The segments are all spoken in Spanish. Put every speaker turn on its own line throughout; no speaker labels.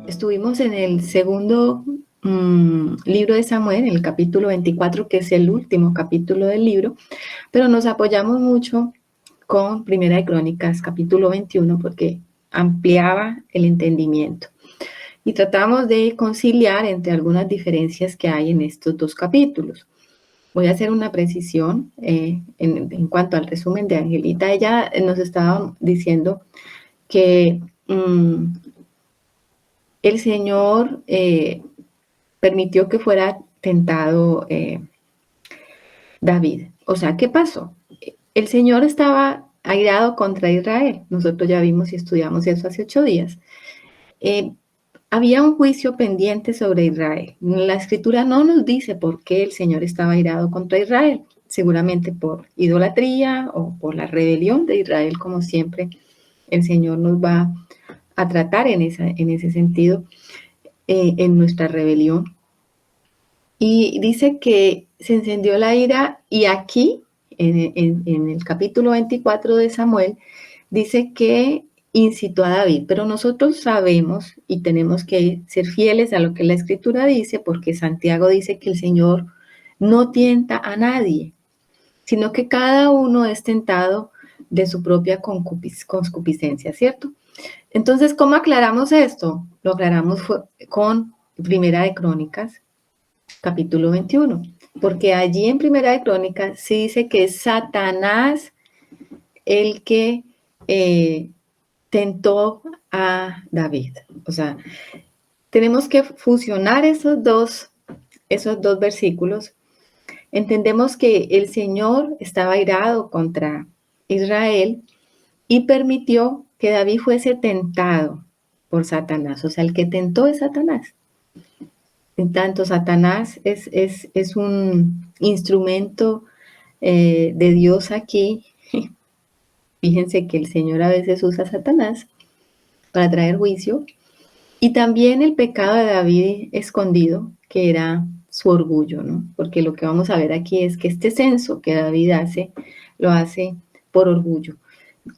Estuvimos en el segundo libro de Samuel, en el capítulo 24, que es el último capítulo del libro, pero nos apoyamos mucho con Primera de Crónicas, capítulo 21, porque ampliaba el entendimiento. Y tratamos de conciliar entre algunas diferencias que hay en estos dos capítulos. Voy a hacer una precisión en cuanto al resumen de Angelita. Ella nos estaba diciendo que el Señor permitió que fuera tentado David. O sea, ¿qué pasó? El Señor estaba airado contra Israel. Nosotros ya vimos y estudiamos eso hace 8 días. Había un juicio pendiente sobre Israel. La Escritura no nos dice por qué el Señor estaba airado contra Israel. Seguramente por idolatría o por la rebelión de Israel, como siempre el Señor nos va a tratar en ese sentido, en nuestra rebelión. Y dice que se encendió la ira y aquí, en el capítulo 24 de Samuel, dice que incitó a David, pero nosotros sabemos y tenemos que ser fieles a lo que la Escritura dice, porque Santiago dice que el Señor no tienta a nadie, sino que cada uno es tentado de su propia concupiscencia, ¿cierto? Entonces, ¿cómo aclaramos esto? Lo aclaramos con Primera de Crónicas, capítulo 21, porque allí en Primera de Crónicas sí dice que es Satanás el que tentó a David. O sea, tenemos que fusionar esos dos versículos. Entendemos que el Señor estaba airado contra Israel y permitió que David fuese tentado por Satanás. O sea, el que tentó es Satanás. En tanto, Satanás es un instrumento de Dios aquí. Fíjense que el Señor a veces usa a Satanás para traer juicio. Y también el pecado de David escondido, que era su orgullo, ¿no? Porque lo que vamos a ver aquí es que este censo que David hace, lo hace por orgullo.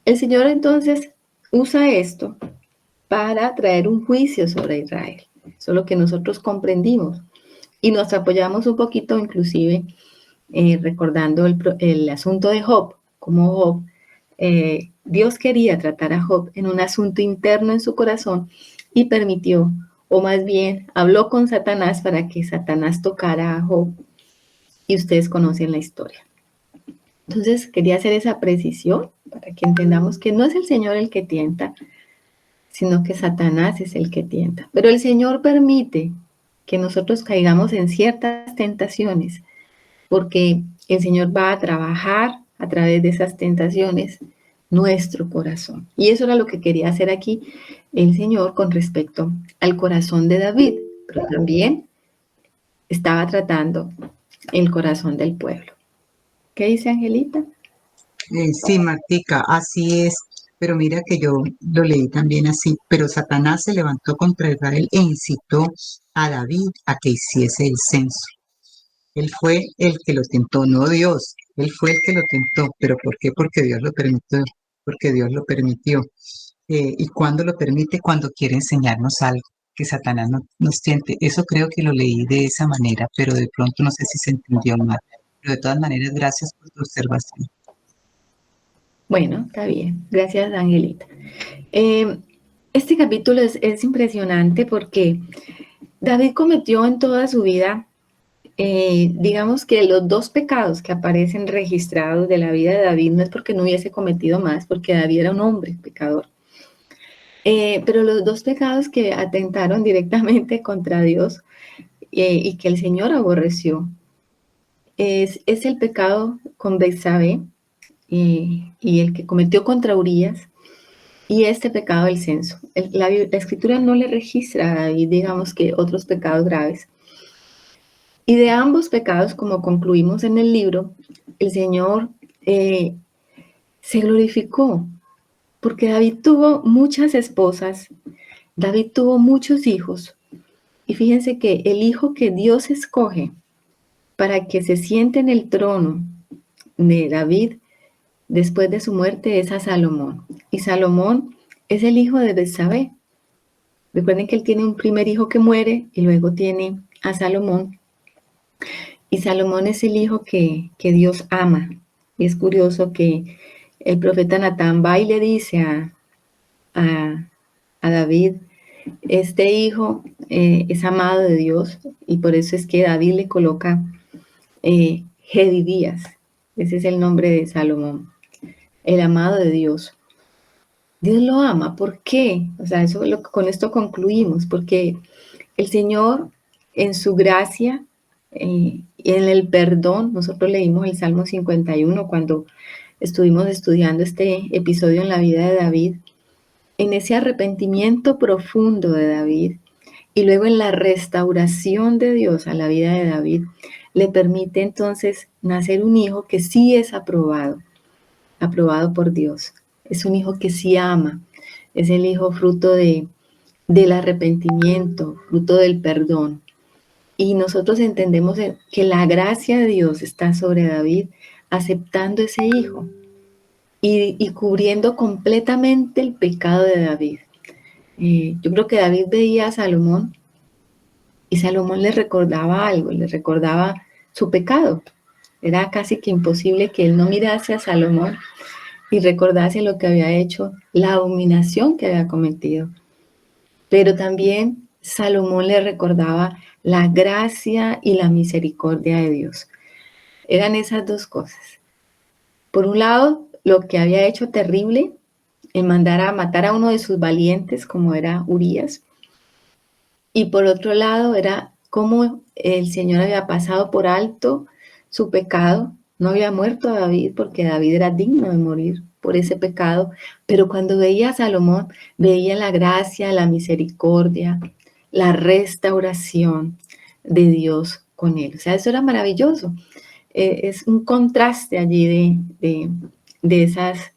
El Señor entonces usa esto para traer un juicio sobre Israel. Eso es lo que nosotros comprendimos. Y nos apoyamos un poquito, inclusive, recordando el asunto de Job, como Job, Dios quería tratar a Job en un asunto interno en su corazón y permitió, o más bien habló con Satanás para que Satanás tocara a Job, y ustedes conocen la historia. Entonces quería hacer esa precisión para que entendamos que no es el Señor el que tienta, sino que Satanás es el que tienta. Pero el Señor permite que nosotros caigamos en ciertas tentaciones, porque el Señor va a trabajar a través de esas tentaciones nuestro corazón. Y eso era lo que quería hacer aquí el Señor con respecto al corazón de David, pero también estaba tratando el corazón del pueblo. ¿Qué dice Angelita?
Sí, Martica, así es. Pero mira que yo lo leí también así. Pero Satanás se levantó contra Israel e incitó a David a que hiciese el censo. Él fue el que lo tentó, no Dios. Él fue el que lo tentó. ¿Pero por qué? Porque Dios lo permitió. Porque Dios lo permitió. ¿Y cuándo lo permite? Cuando quiere enseñarnos algo que Satanás nos tiente. Eso creo que lo leí de esa manera, pero de pronto no sé si se entendió mal. Pero de todas maneras, gracias por tu observación.
Bueno, está bien. Gracias, Angelita. Este capítulo es impresionante porque David cometió en toda su vida, digamos que los dos pecados que aparecen registrados de la vida de David no es porque no hubiese cometido más, porque David era un hombre pecador. Pero los dos pecados que atentaron directamente contra Dios y que el Señor aborreció es el pecado con Betsabé y el que cometió contra Urías, y este pecado del censo. La Escritura no le registra a David, digamos que otros pecados graves. Y de ambos pecados, como concluimos en el libro, el Señor se glorificó, porque David tuvo muchas esposas, David tuvo muchos hijos, y fíjense que el hijo que Dios escoge para que se siente en el trono de David después de su muerte es a Salomón. Y Salomón es el hijo de Betsabé. Recuerden que él tiene un primer hijo que muere y luego tiene a Salomón. Y Salomón es el hijo que Dios ama. Y es curioso que el profeta Natán va y le dice a David, este hijo es amado de Dios, y por eso es que David le coloca Gedidías. Ese es el nombre de Salomón, el amado de Dios. Dios lo ama, ¿por qué? O sea, con esto concluimos, porque el Señor en su gracia, en el perdón, nosotros leímos el Salmo 51 cuando estuvimos estudiando este episodio en la vida de David, en ese arrepentimiento profundo de David y luego en la restauración de Dios a la vida de David, le permite entonces nacer un hijo que sí es aprobado por Dios. Es un hijo que sí ama, es el hijo fruto del arrepentimiento, fruto del perdón. Y nosotros entendemos que la gracia de Dios está sobre David, aceptando ese hijo y cubriendo completamente el pecado de David. Yo creo que David veía a Salomón y Salomón le recordaba algo, le recordaba su pecado. Era casi que imposible que él no mirase a Salomón y recordase lo que había hecho, la abominación que había cometido. Pero también Salomón le recordaba la gracia y la misericordia de Dios. Eran esas dos cosas. Por un lado, lo que había hecho terrible, en mandar a matar a uno de sus valientes, como era Urías. Y por otro lado, era cómo el Señor había pasado por alto su pecado. No había muerto a David porque David era digno de morir por ese pecado, pero cuando veía a Salomón, veía la gracia, la misericordia, la restauración de Dios con él. O sea, eso era maravilloso. Es un contraste allí de esas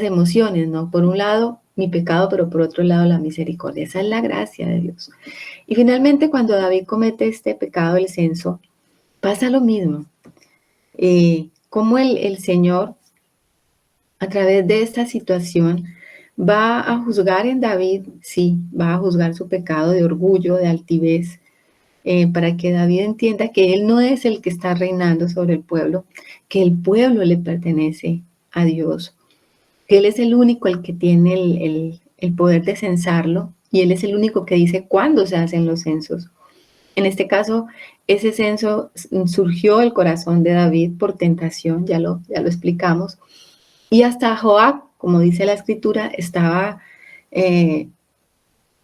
emociones, ¿no? Por un lado, mi pecado, pero por otro lado, la misericordia. Esa es la gracia de Dios. Y finalmente, cuando David comete este pecado del censo, pasa lo mismo. Como el Señor, a través de esta situación, va a juzgar en David, sí, va a juzgar su pecado de orgullo, de altivez, para que David entienda que él no es el que está reinando sobre el pueblo, que el pueblo le pertenece a Dios, que él es el único el que tiene el poder de censarlo y él es el único que dice cuándo se hacen los censos. En este caso, ese censo surgió del corazón de David por tentación, ya lo explicamos, y hasta Joab, como dice la escritura, estaba,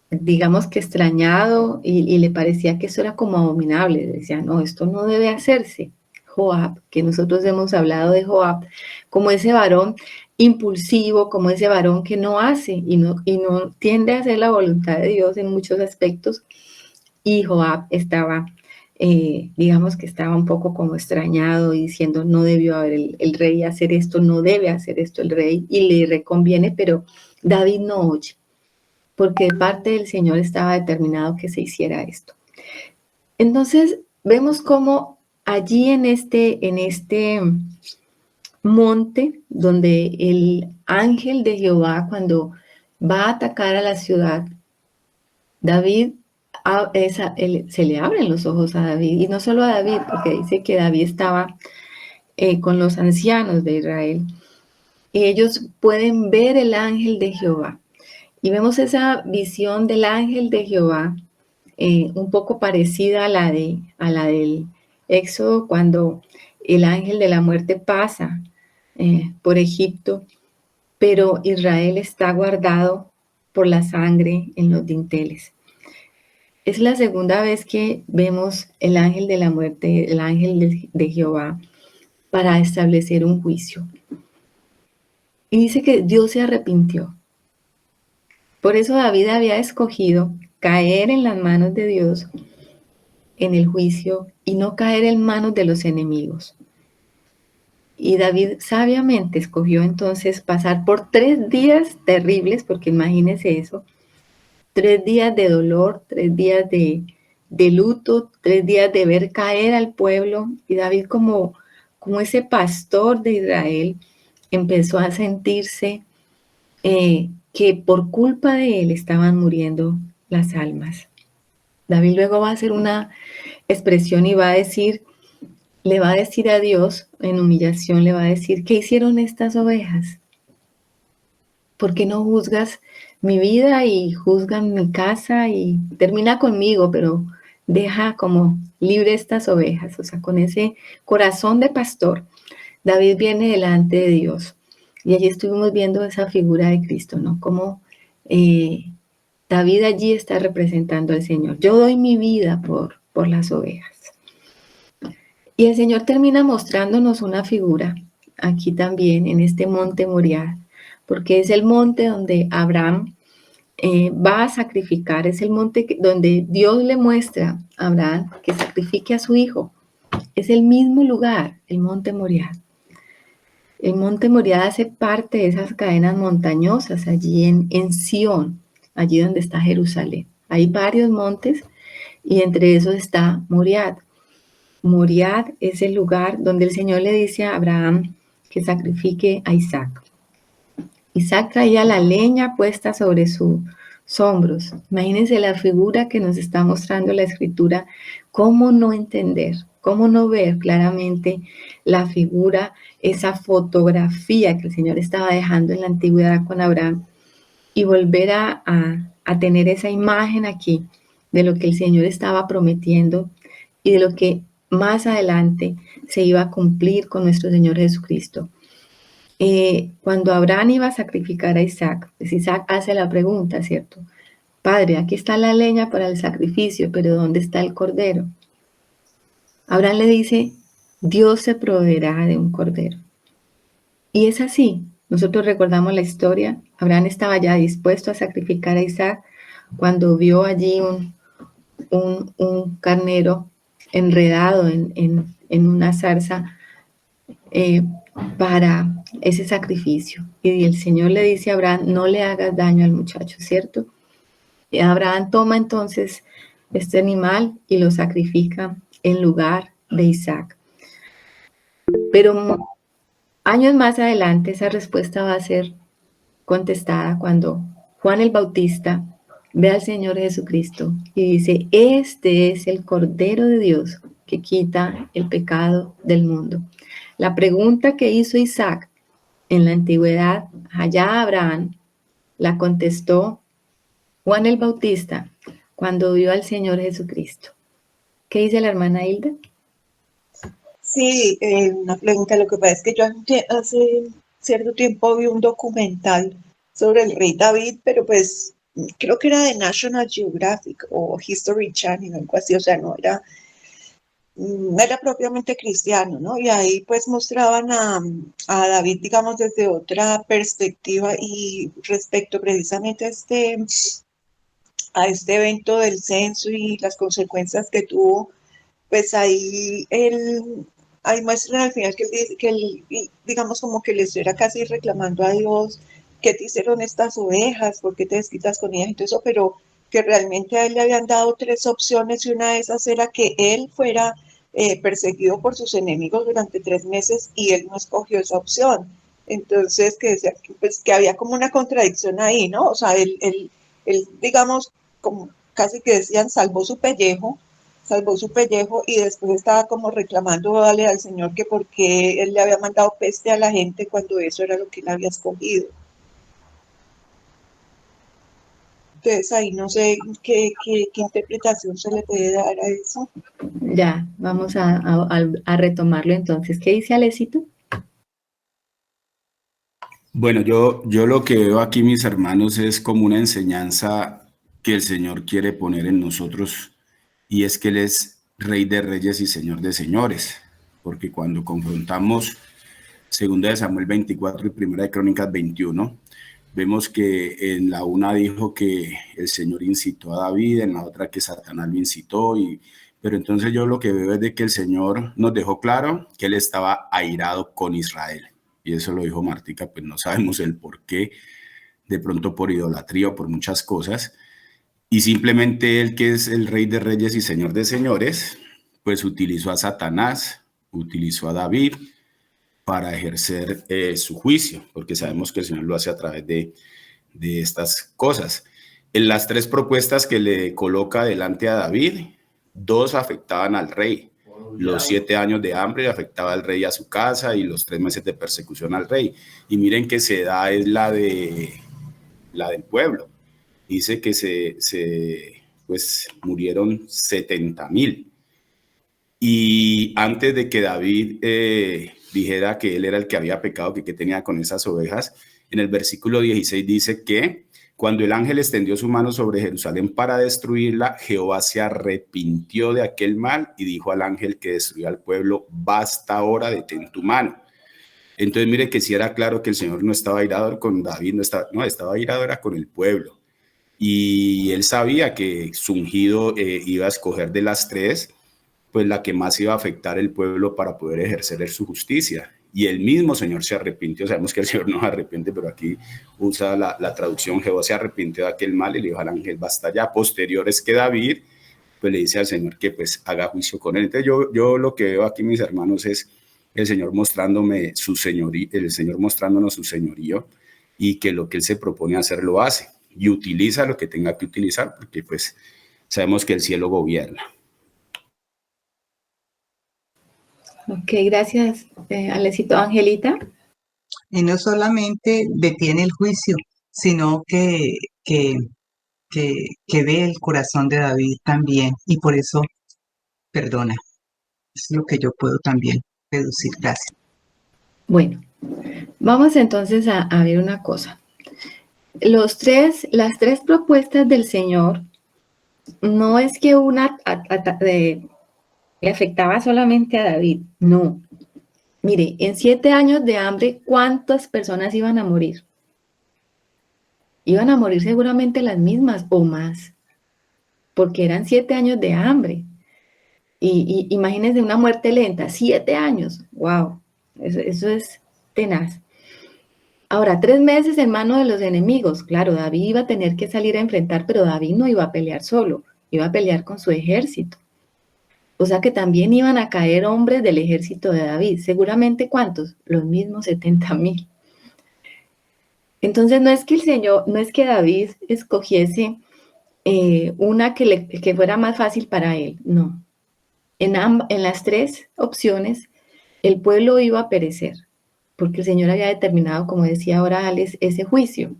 digamos que extrañado y le parecía que eso era como abominable. Decía, no, esto no debe hacerse. Joab, que nosotros hemos hablado de Joab, como ese varón impulsivo, como ese varón que no hace y no tiende a hacer la voluntad de Dios en muchos aspectos. Y Joab estaba, digamos que estaba un poco como extrañado y diciendo, no debió haber el rey hacer esto, no debe hacer esto el rey, y le reconviene, pero David no oye, porque de parte del Señor estaba determinado que se hiciera esto. Entonces, vemos cómo allí en este monte, donde el ángel de Jehová, cuando va a atacar a la ciudad, David, se le abren los ojos a David, y no solo a David, porque dice que David estaba con los ancianos de Israel, y ellos pueden ver el ángel de Jehová. Y vemos esa visión del ángel de Jehová, un poco parecida a la del Éxodo, cuando el ángel de la muerte pasa por Egipto, pero Israel está guardado por la sangre en los dinteles. Es la segunda vez que vemos el ángel de la muerte, el ángel de Jehová, para establecer un juicio. Y dice que Dios se arrepintió. Por eso David había escogido caer en las manos de Dios en el juicio y no caer en manos de los enemigos. Y David sabiamente escogió entonces pasar por 3 días terribles, porque imagínense eso, 3 días de dolor, 3 días de luto, 3 días de ver caer al pueblo. Y David como ese pastor de Israel, empezó a sentirse que por culpa de él estaban muriendo las almas. David luego va a hacer una expresión y va a decir, le va a decir a Dios, en humillación, le va a decir, ¿qué hicieron estas ovejas? ¿Por qué no juzgas mi vida y juzgan mi casa y termina conmigo, pero deja como libre estas ovejas? O sea, con ese corazón de pastor, David viene delante de Dios. Y allí estuvimos viendo esa figura de Cristo, ¿no? Como David allí está representando al Señor. Yo doy mi vida por las ovejas. Y el Señor termina mostrándonos una figura aquí también en este monte Moriah, porque es el monte donde Abraham va a sacrificar, es el monte donde Dios le muestra a Abraham que sacrifique a su hijo. Es el mismo lugar, el monte Moriah. El monte Moriah hace parte de esas cadenas montañosas allí en Sión, allí donde está Jerusalén. Hay varios montes y entre esos está Moriah. Moriah es el lugar donde el Señor le dice a Abraham que sacrifique a Isaac. Isaac traía la leña puesta sobre sus hombros. Imagínense la figura que nos está mostrando la Escritura. ¿Cómo no entender? ¿Cómo no ver claramente la figura, esa fotografía que el Señor estaba dejando en la antigüedad con Abraham y volver a tener esa imagen aquí de lo que el Señor estaba prometiendo y de lo que más adelante se iba a cumplir con nuestro Señor Jesucristo? Cuando Abraham iba a sacrificar a Isaac, pues Isaac hace la pregunta, ¿cierto? Padre, aquí está la leña para el sacrificio, pero ¿dónde está el cordero? Abraham le dice, Dios se proveerá de un cordero. Y es así. Nosotros recordamos la historia. Abraham estaba ya dispuesto a sacrificar a Isaac cuando vio allí un carnero enredado en una zarza para ese sacrificio. Y el Señor le dice a Abraham, no le hagas daño al muchacho, ¿cierto? Y Abraham toma entonces este animal y lo sacrifica en lugar de Isaac. Pero años más adelante esa respuesta va a ser contestada cuando Juan el Bautista ve al Señor Jesucristo y dice, este es el Cordero de Dios que quita el pecado del mundo. La pregunta que hizo Isaac en la antigüedad, allá Abraham, la contestó Juan el Bautista cuando vio al Señor Jesucristo. ¿Qué dice la hermana Hilda?
Sí, una pregunta. Lo que pasa es que yo hace cierto tiempo vi un documental sobre el rey David, pero pues creo que era de National Geographic o History Channel, algo así, o sea, no era propiamente cristiano, ¿no? Y ahí pues mostraban a David, digamos, desde otra perspectiva y respecto precisamente a este evento del censo y las consecuencias que tuvo, pues ahí muestran al final que él, digamos, como que le estuviera casi reclamando a Dios, ¿qué te hicieron estas ovejas? ¿Por qué te desquitas con ellas? Y todo eso, pero que realmente a él le habían dado tres opciones y una de esas era que él fuera perseguido por sus enemigos durante 3 meses y él no escogió esa opción. Entonces, que decía, pues, que había como una contradicción ahí, ¿no? O sea, él digamos, como casi que decían, salvó su pellejo y después estaba como reclamando al Señor que porque él le había mandado peste a la gente cuando eso era lo que él había escogido. Entonces ahí no sé qué interpretación se le puede dar a eso.
Ya, vamos a retomarlo entonces. ¿Qué dice Alecito?
Bueno, yo lo que veo aquí, mis hermanos, es como una enseñanza que el Señor quiere poner en nosotros, y es que Él es Rey de Reyes y Señor de Señores, porque cuando confrontamos 2 Samuel 24 y 1 Crónicas 21, vemos que en la una dijo que el Señor incitó a David, en la otra que Satanás lo incitó, pero entonces yo lo que veo es de que el Señor nos dejó claro que Él estaba airado con Israel. Y eso lo dijo Martica, pues no sabemos el por qué, de pronto por idolatría o por muchas cosas. Y simplemente Él, que es el Rey de Reyes y Señor de Señores, pues utilizó a Satanás, utilizó a David, para ejercer su juicio, porque sabemos que el Señor lo hace a través de estas cosas. En las 3 propuestas que le coloca delante a David, 2 afectaban al rey. Los 7 años de hambre afectaba al rey y a su casa, y los 3 meses de persecución al rey. Y miren que se da es la del pueblo. Dice que pues murieron 70,000. Y antes de que David dijera que él era el que había pecado, que tenía con esas ovejas, en el versículo 16 dice que cuando el ángel extendió su mano sobre Jerusalén para destruirla, Jehová se arrepintió de aquel mal y dijo al ángel que destruía al pueblo: basta ahora, detén tu mano. Entonces mire que sí era claro que el Señor no estaba airado con David, estaba airado era con el pueblo. Y él sabía que su ungido iba a escoger de las 3, pues la que más iba a afectar el pueblo para poder ejercer su justicia. Y el mismo Señor se arrepintió. Sabemos que el Señor no se arrepiente, pero aquí usa la traducción: Jehová se arrepintió de aquel mal y le dijo al ángel: basta ya. Posterior es que David pues le dice al Señor que pues haga juicio con él. Entonces yo lo que veo aquí, mis hermanos, es el Señor mostrándome su señorío, el Señor mostrándonos su señorío, y que lo que él se propone hacer lo hace y utiliza lo que tenga que utilizar, porque pues sabemos que el cielo gobierna.
Ok, gracias, Alecito. Angelita.
Y no solamente detiene el juicio, sino que ve el corazón de David también, y por eso perdona. Es lo que yo puedo también deducir. Gracias.
Bueno, vamos entonces a ver una cosa. Las 3 propuestas del Señor no es que una le afectaba solamente a David, no. Mire, en 7 años de hambre, ¿cuántas personas iban a morir? Iban a morir seguramente las mismas o más, porque eran 7 años de hambre. Y imagínense una muerte lenta, 7 años, wow, eso es tenaz. Ahora, 3 meses en manos de los enemigos. Claro, David iba a tener que salir a enfrentar, pero David no iba a pelear solo, iba a pelear con su ejército. O sea que también iban a caer hombres del ejército de David. Seguramente, ¿cuántos? Los mismos 70,000. Entonces, no es que David escogiese una que fuera más fácil para él, no. En las 3 opciones, el pueblo iba a perecer, porque el Señor había determinado, como decía ahora Alex, ese juicio.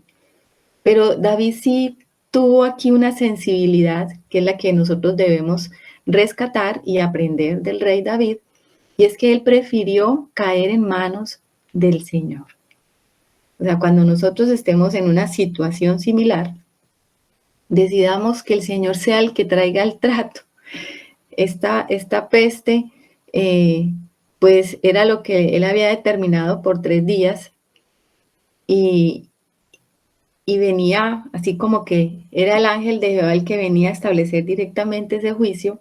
Pero David sí tuvo aquí una sensibilidad, que es la que nosotros debemos rescatar y aprender del rey David, y es que él prefirió caer en manos del Señor. O sea, cuando nosotros estemos en una situación similar, decidamos que el Señor sea el que traiga el trato. Esta peste, pues era lo que él había determinado por 3 días, y venía así como que era el ángel de Jehová el que venía a establecer directamente ese juicio,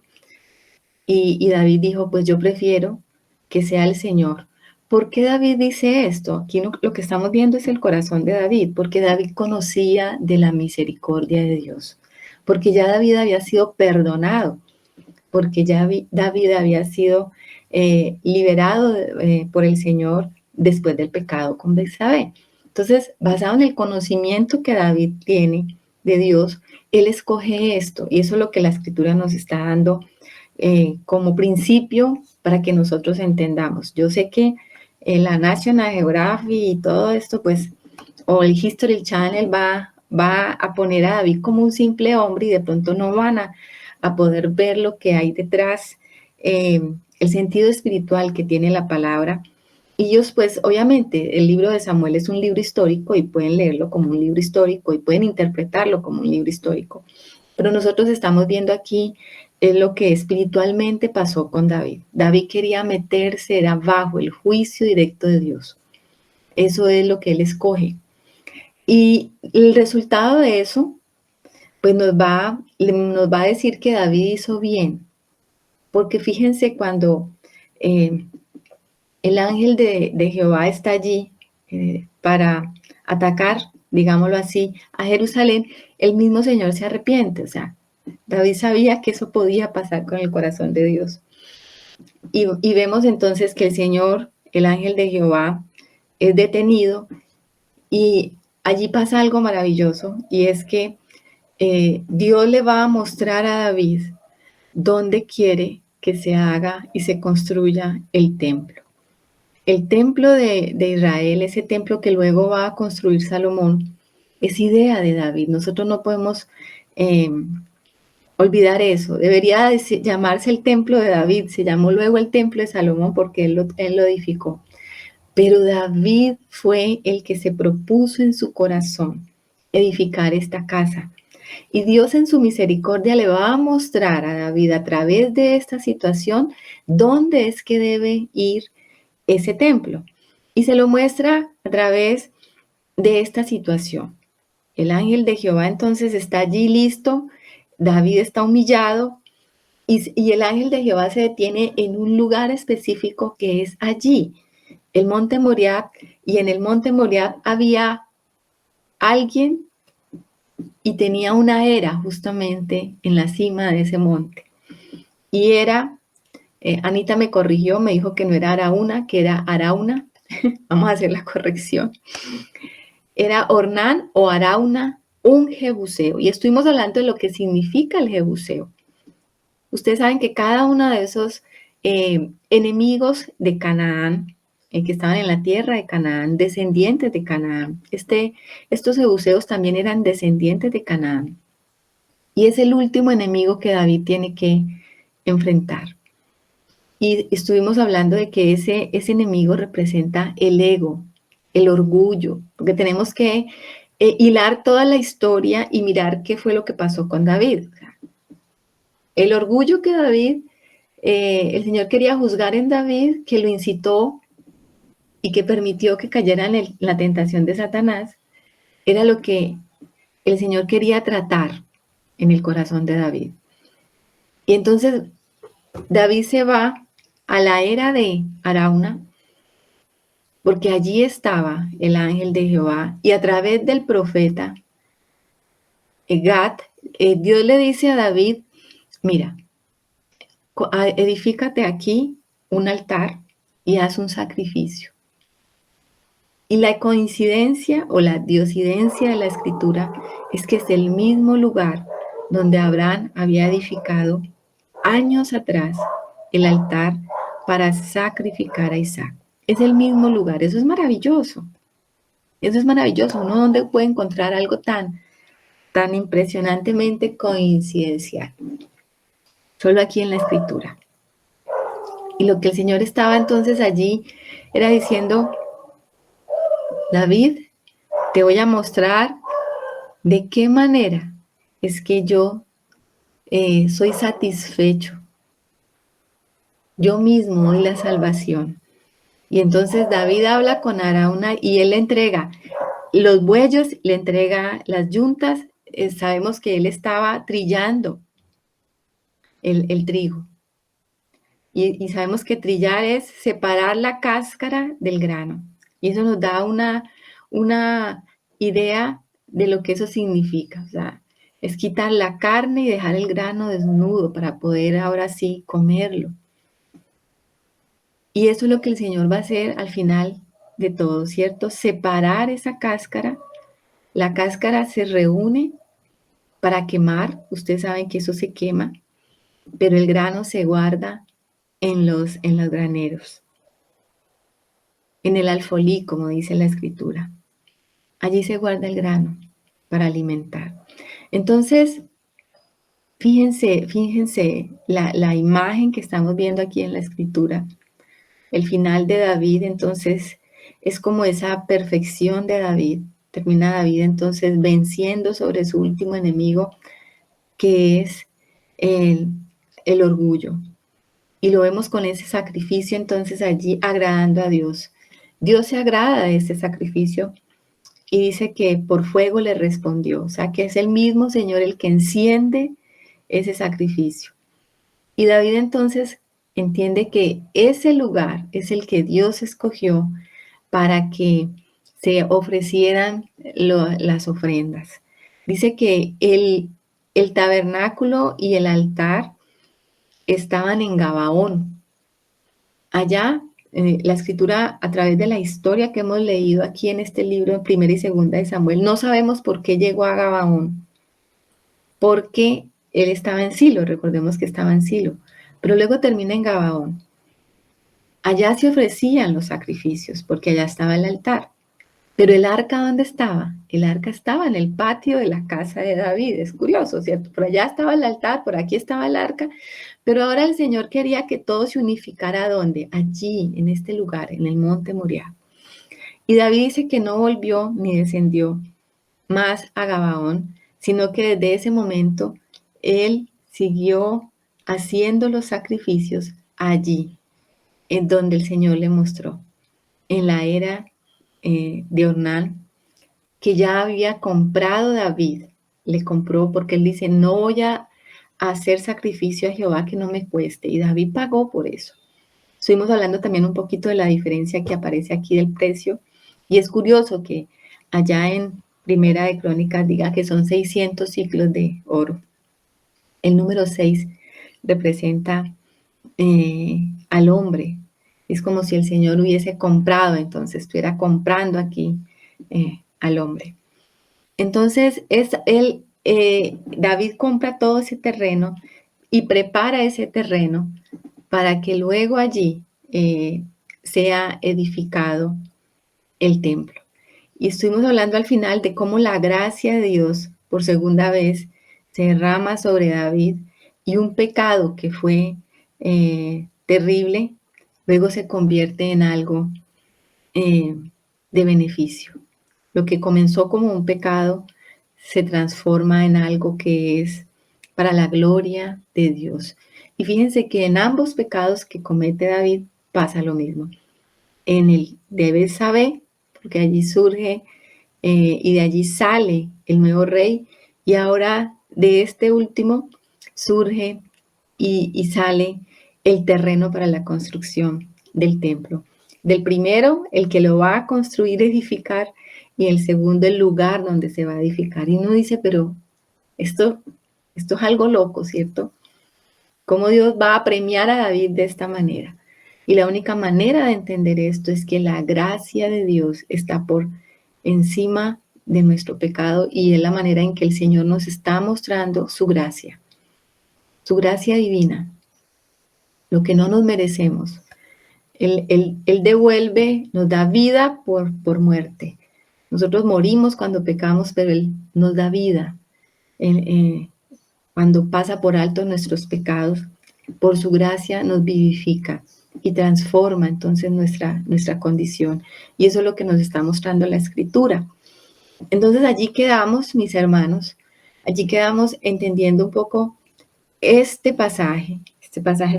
y David dijo: pues yo prefiero que sea el Señor. ¿Por qué David dice esto? Aquí lo que estamos viendo es el corazón de David, porque David conocía de la misericordia de Dios, porque ya David había sido perdonado, porque ya David había sido liberado por el Señor después del pecado con Betsabé. Entonces, basado en el conocimiento que David tiene de Dios, él escoge esto, y eso es lo que la Escritura nos está dando como principio para que nosotros entendamos. Yo sé que la National Geographic y todo esto, pues, o el History Channel va a poner a David como un simple hombre, y de pronto no van a poder ver lo que hay detrás, el sentido espiritual que tiene la palabra. Y ellos, pues, obviamente, el libro de Samuel es un libro histórico y pueden leerlo como un libro histórico y pueden interpretarlo como un libro histórico. Pero nosotros estamos viendo aquí lo que espiritualmente pasó con David. David quería meterse, era bajo el juicio directo de Dios. Eso es lo que él escoge. Y el resultado de eso, pues nos va a decir que David hizo bien. Porque fíjense, cuando el ángel de Jehová está allí para atacar, digámoslo así, a Jerusalén, el mismo Señor se arrepiente. O sea, David sabía que eso podía pasar con el corazón de Dios. Y vemos entonces que el Señor el ángel de Jehová es detenido y allí pasa algo maravilloso, y es que Dios le va a mostrar a David dónde quiere que se haga y se construya el templo. El templo de Israel, ese templo que luego va a construir Salomón, es idea de David. Nosotros no podemos olvidar eso. Debería llamarse el templo de David. Se llamó luego el templo de Salomón porque él lo edificó. Pero David fue el que se propuso en su corazón edificar esta casa. Y Dios en su misericordia le va a mostrar a David a través de esta situación dónde es que debe ir ese templo. Y se lo muestra a través de esta situación. El ángel de Jehová entonces está allí listo, David está humillado y el ángel de Jehová se detiene en un lugar específico que es allí, el monte Moriah, y en el monte Moriah había alguien y tenía una era justamente en la cima de ese monte. Y era, Anita me corrigió, me dijo que no era Araúna, que era Arauna. Vamos a hacer la corrección. Era Ornán o Arauna, un jebuseo. Y estuvimos hablando de lo que significa el jebuseo. Ustedes saben que cada uno de esos enemigos de Canaán, que estaban en la tierra de Canaán, descendientes de Canaán, estos jebuseos también eran descendientes de Canaán. Y es el último enemigo que David tiene que enfrentar. Y estuvimos hablando de que ese enemigo representa el ego, el orgullo, porque tenemos que hilar toda la historia y mirar qué fue lo que pasó con David. El orgullo que David, el Señor quería juzgar en David, que lo incitó y que permitió que cayera en la tentación de Satanás, era lo que el Señor quería tratar en el corazón de David. Y entonces David se va a la era de Arauna, porque allí estaba el ángel de Jehová, y a través del profeta Gad, Dios le dice a David, mira, edifícate aquí un altar y haz un sacrificio. Y la coincidencia o la diosidencia de la escritura es que es el mismo lugar donde Abraham había edificado años atrás el altar para sacrificar a Isaac. Es el mismo lugar, eso es maravilloso. Eso es maravilloso. Uno donde puede encontrar algo tan impresionantemente coincidencial. Solo aquí en la escritura. Y lo que el Señor estaba entonces allí era diciendo, David, te voy a mostrar de qué manera es que yo soy satisfecho. Yo mismo doy la salvación. Y entonces David habla con Araúna y él le entrega los bueyes, le entrega las yuntas. Sabemos que él estaba trillando el trigo. Y sabemos que trillar es separar la cáscara del grano. Y eso nos da una idea de lo que eso significa. O sea, es quitar la carne y dejar el grano desnudo para poder ahora sí comerlo. Y eso es lo que el Señor va a hacer al final de todo, ¿cierto? Separar esa cáscara. La cáscara se reúne para quemar. Ustedes saben que eso se quema, pero el grano se guarda en los graneros, en el alfolí, como dice la escritura. Allí se guarda el grano para alimentar. Entonces, fíjense la imagen que estamos viendo aquí en la escritura. El final de David, entonces, es como esa perfección de David. Termina David, entonces, venciendo sobre su último enemigo, que es el orgullo. Y lo vemos con ese sacrificio, entonces, allí agradando a Dios. Dios se agrada de ese sacrificio y dice que por fuego le respondió. O sea, que es el mismo Señor el que enciende ese sacrificio. Y David, entonces, entiende que ese lugar es el que Dios escogió para que se ofrecieran las ofrendas. Dice que el tabernáculo y el altar estaban en Gabaón. Allá la escritura a través de la historia que hemos leído aquí en este libro, en Primera y Segunda de Samuel, no sabemos por qué llegó a Gabaón, porque él estaba en Silo, recordemos que estaba en Silo, pero luego termina en Gabaón. Allá se ofrecían los sacrificios, porque allá estaba el altar. Pero el arca, ¿dónde estaba? El arca estaba en el patio de la casa de David. Es curioso, ¿cierto? Por allá estaba el altar, por aquí estaba el arca, pero ahora el Señor quería que todo se unificara. ¿Dónde? Allí, en este lugar, en el monte Moriah. Y David dice que no volvió ni descendió más a Gabaón, sino que desde ese momento él siguió haciendo los sacrificios allí, en donde el Señor le mostró, en la era de Ornán, que ya había comprado David. Le compró porque él dice, no voy a hacer sacrificio a Jehová que no me cueste. Y David pagó por eso. Estuvimos hablando también un poquito de la diferencia que aparece aquí del precio. Y es curioso que allá en Primera de Crónicas diga que son 600 ciclos de oro. El número 6 representa al hombre. Es como si el Señor hubiese comprado, entonces estuviera comprando aquí al hombre. Entonces, David compra todo ese terreno y prepara ese terreno para que luego allí sea edificado el templo. Y estuvimos hablando al final de cómo la gracia de Dios por segunda vez se derrama sobre David y un pecado que fue terrible, luego se convierte en algo de beneficio. Lo que comenzó como un pecado se transforma en algo que es para la gloria de Dios. Y fíjense que en ambos pecados que comete David pasa lo mismo. En el de Betsabé, porque allí surge y de allí sale el nuevo rey, y ahora de este último surge y sale el terreno para la construcción del templo. Del primero, el que lo va a construir, edificar, y el segundo, el lugar donde se va a edificar. Y uno dice, pero esto es algo loco, ¿cierto? ¿Cómo Dios va a premiar a David de esta manera? Y la única manera de entender esto es que la gracia de Dios está por encima de nuestro pecado y es la manera en que el Señor nos está mostrando su gracia divina, lo que no nos merecemos. Él devuelve, nos da vida por muerte. Nosotros morimos cuando pecamos, pero Él nos da vida. Cuando pasa por alto nuestros pecados, por su gracia nos vivifica y transforma entonces nuestra condición. Y eso es lo que nos está mostrando la Escritura. Entonces allí quedamos, mis hermanos, allí quedamos entendiendo un poco este pasaje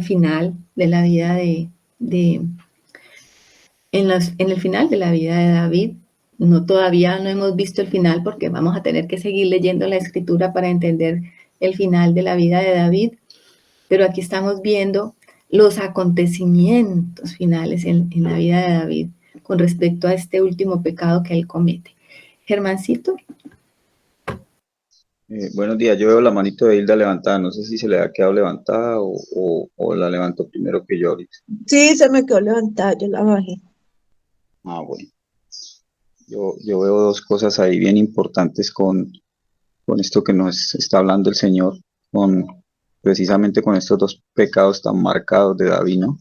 final de la vida en el final de la vida de David. Todavía no hemos visto el final porque vamos a tener que seguir leyendo la Escritura para entender el final de la vida de David, pero aquí estamos viendo los acontecimientos finales en la vida de David con respecto a este último pecado que él comete. Germancito.
Buenos días, yo veo la manito de Hilda levantada, no sé si se le ha quedado levantada o la levanto primero que yo ahorita.
Sí, se me quedó levantada, yo la bajé.
Ah, bueno. Yo veo dos cosas ahí bien importantes con esto que nos está hablando el Señor, precisamente con estos dos pecados tan marcados de David, ¿no?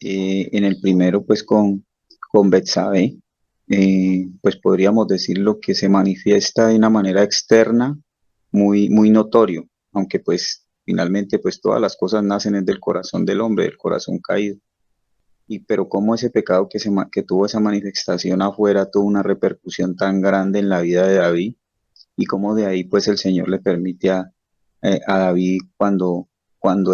En el primero, pues con Betsabé, pues podríamos decir lo que se manifiesta de una manera externa muy, muy notorio, aunque pues finalmente pues todas las cosas nacen del corazón del hombre, del corazón caído. Pero cómo ese pecado que tuvo esa manifestación afuera tuvo una repercusión tan grande en la vida de David, y cómo de ahí pues el Señor le permite a David cuando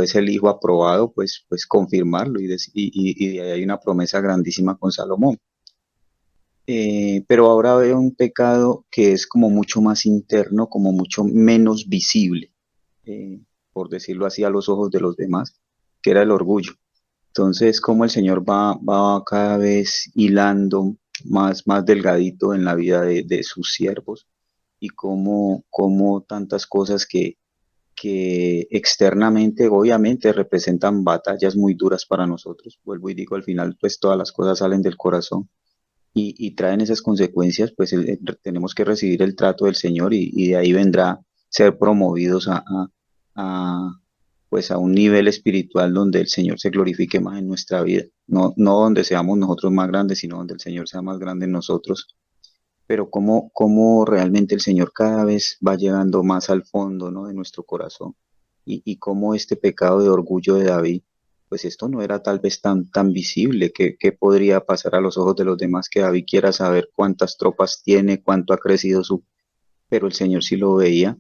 es el hijo aprobado, pues confirmarlo, y de ahí hay una promesa grandísima con Salomón. Pero ahora veo un pecado que es como mucho más interno, como mucho menos visible, por decirlo así, a los ojos de los demás, que era el orgullo. Entonces, como el Señor va cada vez hilando más delgadito en la vida de sus siervos, y como tantas cosas que que externamente obviamente representan batallas muy duras para nosotros. Vuelvo y digo, al final pues todas las cosas salen del corazón y traen esas consecuencias, pues tenemos que recibir el trato del Señor y de ahí vendrá ser promovidos a, pues a un nivel espiritual donde el Señor se glorifique más en nuestra vida. No, no donde seamos nosotros más grandes, sino donde el Señor sea más grande en nosotros. Pero cómo realmente el Señor cada vez va llegando más al fondo, ¿no?, de nuestro corazón y cómo este pecado de orgullo de David, pues esto no era tal vez tan visible, que podría pasar a los ojos de los demás que David quiera saber cuántas tropas tiene, cuánto ha crecido pero el Señor sí lo veía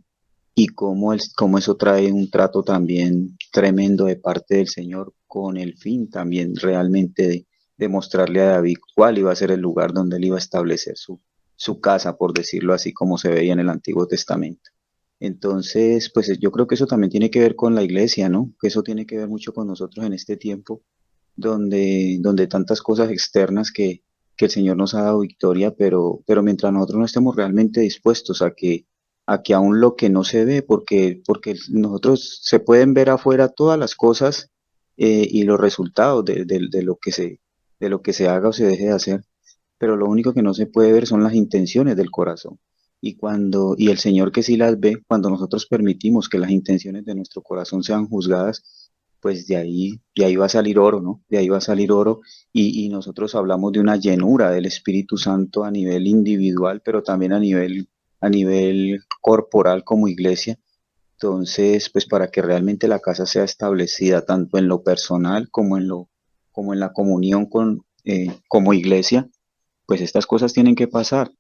y cómo eso trae un trato también tremendo de parte del Señor con el fin también realmente de mostrarle a David cuál iba a ser el lugar donde él iba a establecer su casa, por decirlo así, como se veía en el Antiguo Testamento. Entonces, pues yo creo que eso también tiene que ver con la iglesia, ¿no? Que eso tiene que ver mucho con nosotros en este tiempo, donde tantas cosas externas que el Señor nos ha dado victoria, pero mientras nosotros no estemos realmente dispuestos a que aún lo que no se ve, porque nosotros se pueden ver afuera todas las cosas y los resultados de lo que se haga o se deje de hacer, pero lo único que no se puede ver son las intenciones del corazón. Y el Señor que sí las ve, cuando nosotros permitimos que las intenciones de nuestro corazón sean juzgadas, pues de ahí va a salir oro, ¿no? De ahí va a salir oro y nosotros hablamos de una llenura del Espíritu Santo a nivel individual, pero también a nivel corporal como iglesia. Entonces, pues para que realmente la casa sea establecida tanto en lo personal como en la comunión como iglesia, pues estas cosas tienen que pasar.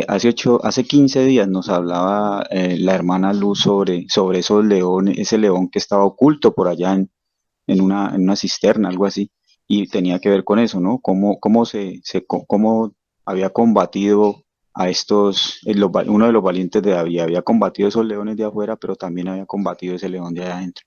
Hace 15 días nos hablaba la hermana Luz sobre esos leones, ese león que estaba oculto por allá en una cisterna, algo así, y tenía que ver con eso, ¿no? Cómo había combatido a uno de los valientes de David, había combatido esos leones de afuera, pero también había combatido ese león de adentro.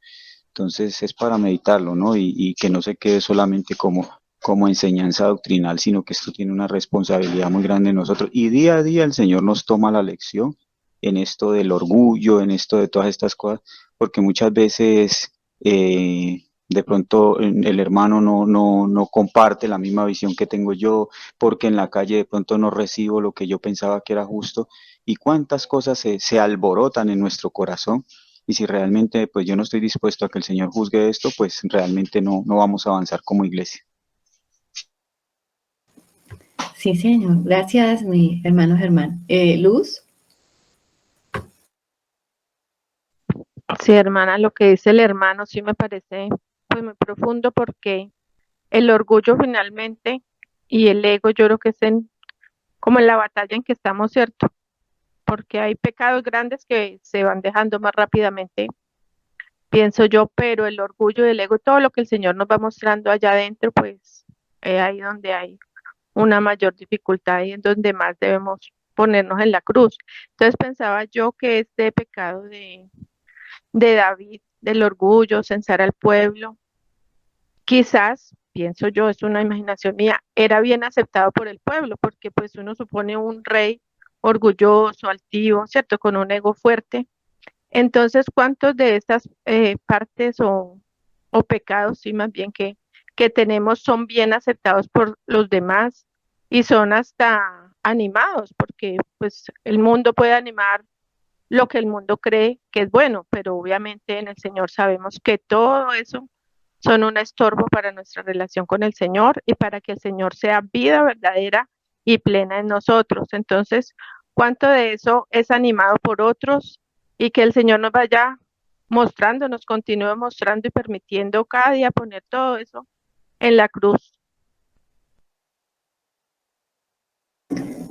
Entonces es para meditarlo, ¿no? Y que no se quede solamente como enseñanza doctrinal, sino que esto tiene una responsabilidad muy grande en nosotros. Y día a día el Señor nos toma la lección en esto del orgullo, en esto de todas estas cosas, porque muchas veces de pronto el hermano no comparte la misma visión que tengo yo, porque en la calle de pronto no recibo lo que yo pensaba que era justo, y cuántas cosas se alborotan en nuestro corazón. Y si realmente pues yo no estoy dispuesto a que el Señor juzgue esto, pues realmente no vamos a avanzar como iglesia.
Sí, señor. Gracias, mi hermano Germán. Luz.
Sí, hermana, lo que dice el hermano sí me parece pues muy profundo porque el orgullo finalmente y el ego yo creo que es como en la batalla en que estamos, ¿cierto? Porque hay pecados grandes que se van dejando más rápidamente, pienso yo, pero el orgullo y el ego, todo lo que el Señor nos va mostrando allá adentro, pues es ahí donde hay una mayor dificultad y en donde más debemos ponernos en la cruz. Entonces pensaba yo que este pecado de David, del orgullo, censar al pueblo, quizás, pienso yo, es una imaginación mía, era bien aceptado por el pueblo, porque pues uno supone un rey orgulloso, altivo, ¿cierto? Con un ego fuerte. Entonces, ¿cuántos de estas partes o pecados, sí, más bien que tenemos son bien aceptados por los demás y son hasta animados? Porque pues el mundo puede animar lo que el mundo cree que es bueno, pero obviamente en el Señor sabemos que todo eso son un estorbo para nuestra relación con el Señor y para que el Señor sea vida verdadera y plena en nosotros. Entonces, ¿cuánto de eso es animado por otros y que el Señor nos vaya mostrando, nos continúe mostrando y permitiendo cada día poner todo eso en la cruz?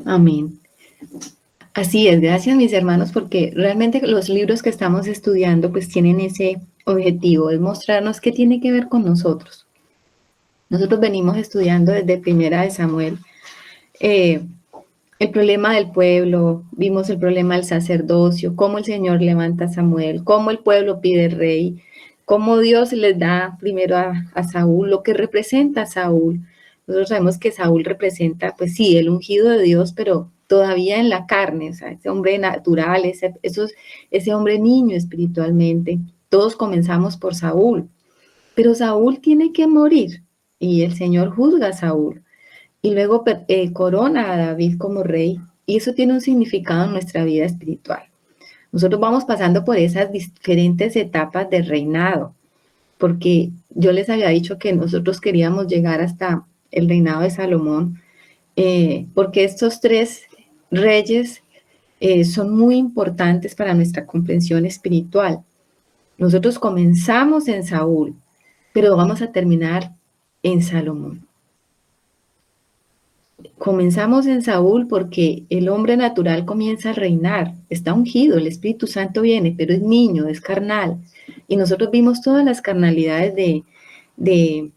Amén. Así es, gracias mis hermanos, porque realmente los libros que estamos estudiando pues tienen ese objetivo, es mostrarnos qué tiene que ver con nosotros. Nosotros venimos estudiando desde Primera de Samuel el problema del pueblo, vimos el problema del sacerdocio, cómo el Señor levanta a Samuel, cómo el pueblo pide rey, cómo Dios les da primero a Saúl lo que representa a Saúl. Nosotros sabemos que Saúl representa, pues sí, el ungido de Dios, pero todavía en la carne, o sea, ese hombre natural, ese hombre niño espiritualmente, todos comenzamos por Saúl, pero Saúl tiene que morir y el Señor juzga a Saúl y luego corona a David como rey, y eso tiene un significado en nuestra vida espiritual. Nosotros vamos pasando por esas diferentes etapas de reinado, porque yo les había dicho que nosotros queríamos llegar hasta el reinado de Salomón, porque estos 3 reyes son muy importantes para nuestra comprensión espiritual. Nosotros comenzamos en Saúl, pero vamos a terminar en Salomón. Comenzamos en Saúl porque el hombre natural comienza a reinar, está ungido, el Espíritu Santo viene, pero es niño, es carnal. Y nosotros vimos todas las carnalidades de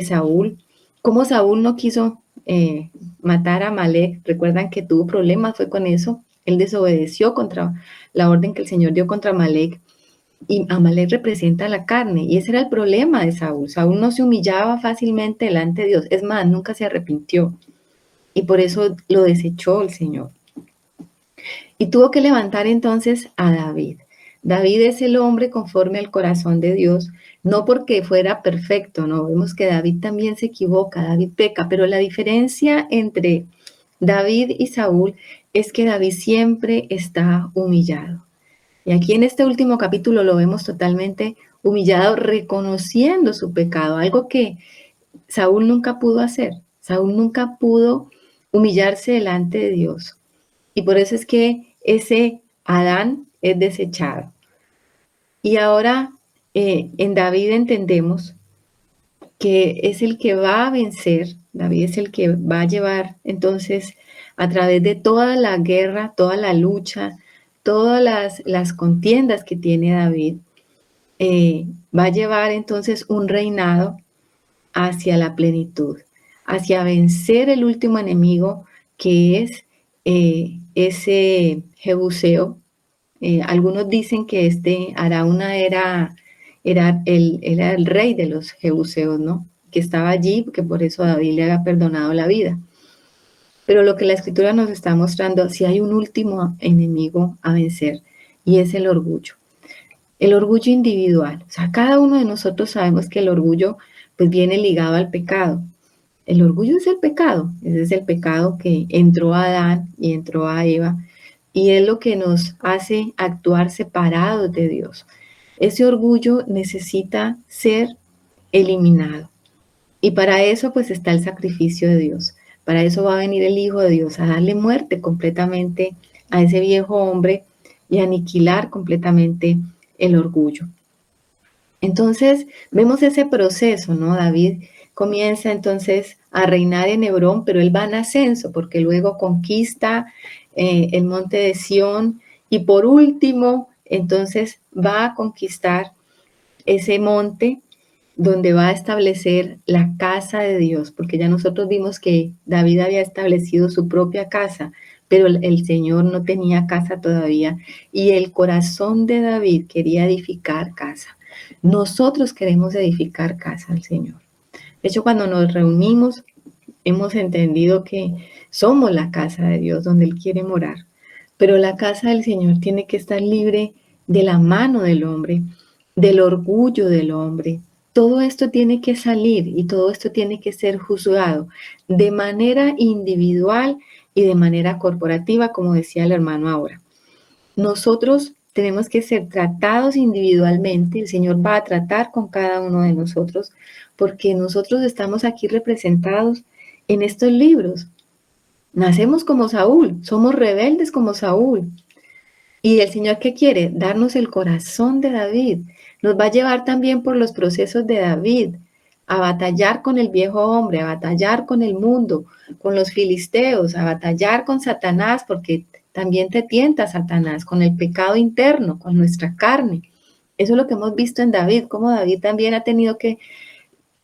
Saúl, cómo Saúl no quiso matar a Amalek. Recuerdan que tuvo problemas, fue con eso. Él desobedeció contra la orden que el Señor dio contra Amalek. Y Amalek representa la carne, y ese era el problema de Saúl. Saúl no se humillaba fácilmente delante de Dios, es más, nunca se arrepintió. Y por eso lo desechó el Señor. Y tuvo que levantar entonces a David. David es el hombre conforme al corazón de Dios, no porque fuera perfecto, no, vemos que David también se equivoca, David peca, pero la diferencia entre David y Saúl es que David siempre está humillado. Y aquí en este último capítulo lo vemos totalmente humillado, reconociendo su pecado, algo que Saúl nunca pudo hacer. Saúl nunca pudo humillarse delante de Dios. Y por eso es que ese Adán es desechado. Y ahora en David entendemos que es el que va a vencer, David es el que va a llevar entonces a través de toda la guerra, toda la lucha, todas las contiendas que tiene David, va a llevar entonces un reinado hacia la plenitud, hacia vencer el último enemigo que es ese Jebuseo. Algunos dicen que Araúna era el rey de los Jebuseos, ¿no? Que estaba allí, que por eso David le había perdonado la vida. Pero lo que la Escritura nos está mostrando, si hay un último enemigo a vencer, y es el orgullo. El orgullo individual. O sea, cada uno de nosotros sabemos que el orgullo pues viene ligado al pecado. El orgullo es el pecado. Ese es el pecado que entró a Adán y entró a Eva, y es lo que nos hace actuar separados de Dios. Ese orgullo necesita ser eliminado. Y para eso pues está el sacrificio de Dios. Para eso va a venir el Hijo de Dios, a darle muerte completamente a ese viejo hombre y aniquilar completamente el orgullo. Entonces vemos ese proceso, ¿no? David comienza entonces a reinar en Hebrón, pero él va en ascenso porque luego conquista el monte de Sión, y por último entonces va a conquistar ese monte donde va a establecer la casa de Dios, porque ya nosotros vimos que David había establecido su propia casa, pero el Señor no tenía casa todavía, y el corazón de David quería edificar casa. Nosotros queremos edificar casa al Señor. De hecho, cuando nos reunimos, hemos entendido que somos la casa de Dios donde Él quiere morar, pero la casa del Señor tiene que estar libre de la mano del hombre, del orgullo del hombre. Todo esto tiene que salir y todo esto tiene que ser juzgado de manera individual y de manera corporativa, como decía el hermano ahora. Nosotros tenemos que ser tratados individualmente. El Señor va a tratar con cada uno de nosotros porque nosotros estamos aquí representados en estos libros. Nacemos como Saúl, somos rebeldes como Saúl. Y el Señor, ¿qué quiere? Darnos el corazón de David. Nos va a llevar también por los procesos de David, a batallar con el viejo hombre, a batallar con el mundo, con los filisteos, a batallar con Satanás, porque también te tienta Satanás, con el pecado interno, con nuestra carne. Eso es lo que hemos visto en David, cómo David también ha tenido que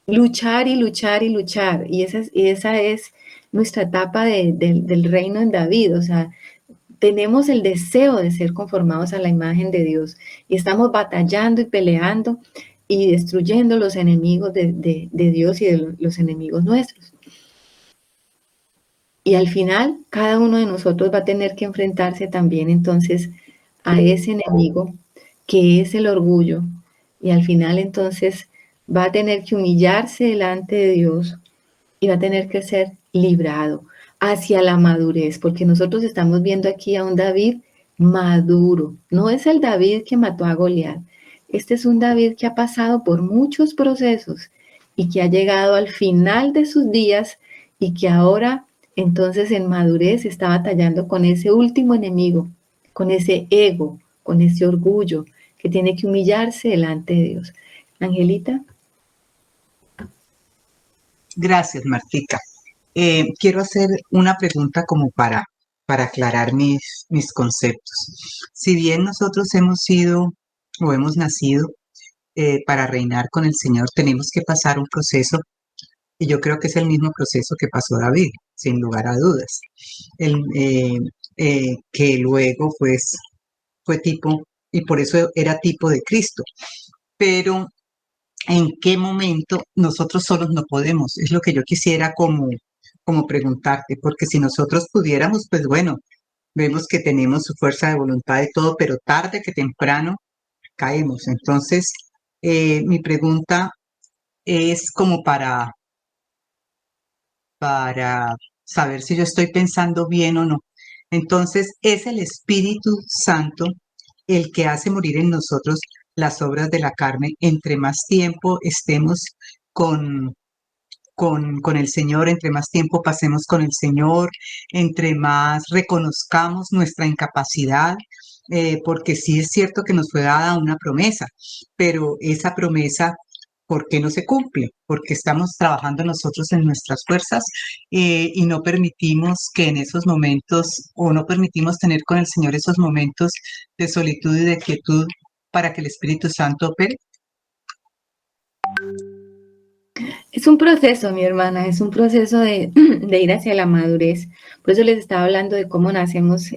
luchar y luchar y luchar. Y esa es nuestra etapa del reino en David. O sea, tenemos el deseo de ser conformados a la imagen de Dios y estamos batallando y peleando y destruyendo los enemigos de Dios y de los enemigos nuestros. Y al final, cada uno de nosotros va a tener que enfrentarse también entonces a ese enemigo que es el orgullo, y al final entonces va a tener que humillarse delante de Dios y va a tener que ser librado hacia la madurez, porque nosotros estamos viendo aquí a un David maduro. No es el David que mató a Goliat. Este es un David que ha pasado por muchos procesos y que ha llegado al final de sus días y que ahora entonces en madurez está batallando con ese último enemigo, con ese ego, con ese orgullo que tiene que humillarse delante de Dios. Angelita.
Gracias, Martica. Quiero hacer una pregunta como para aclarar mis conceptos. Si bien nosotros hemos sido o hemos nacido para reinar con el Señor, tenemos que pasar un proceso, y yo creo que es el mismo proceso que pasó David, sin lugar a dudas. Que luego pues fue tipo, y por eso era tipo de Cristo. Pero ¿en qué momento nosotros solos no podemos? Es lo que yo quisiera como preguntarte, porque si nosotros pudiéramos, pues bueno, vemos que tenemos su fuerza de voluntad y todo, pero tarde que temprano caemos. Entonces, mi pregunta es como para saber si yo estoy pensando bien o no. Entonces, es el Espíritu Santo el que hace morir en nosotros las obras de la carne. Entre más tiempo estemos con, con el Señor, entre más tiempo pasemos con el Señor, entre más reconozcamos nuestra incapacidad, porque sí es cierto que nos fue dada una promesa, pero esa promesa, ¿por qué no se cumple? Porque estamos trabajando nosotros en nuestras fuerzas y no permitimos que en esos momentos, o no permitimos tener con el Señor esos momentos de solitud y de quietud para que el Espíritu Santo opere.
Es un proceso, mi hermana, es un proceso de ir hacia la madurez. Por eso les estaba hablando de cómo nacemos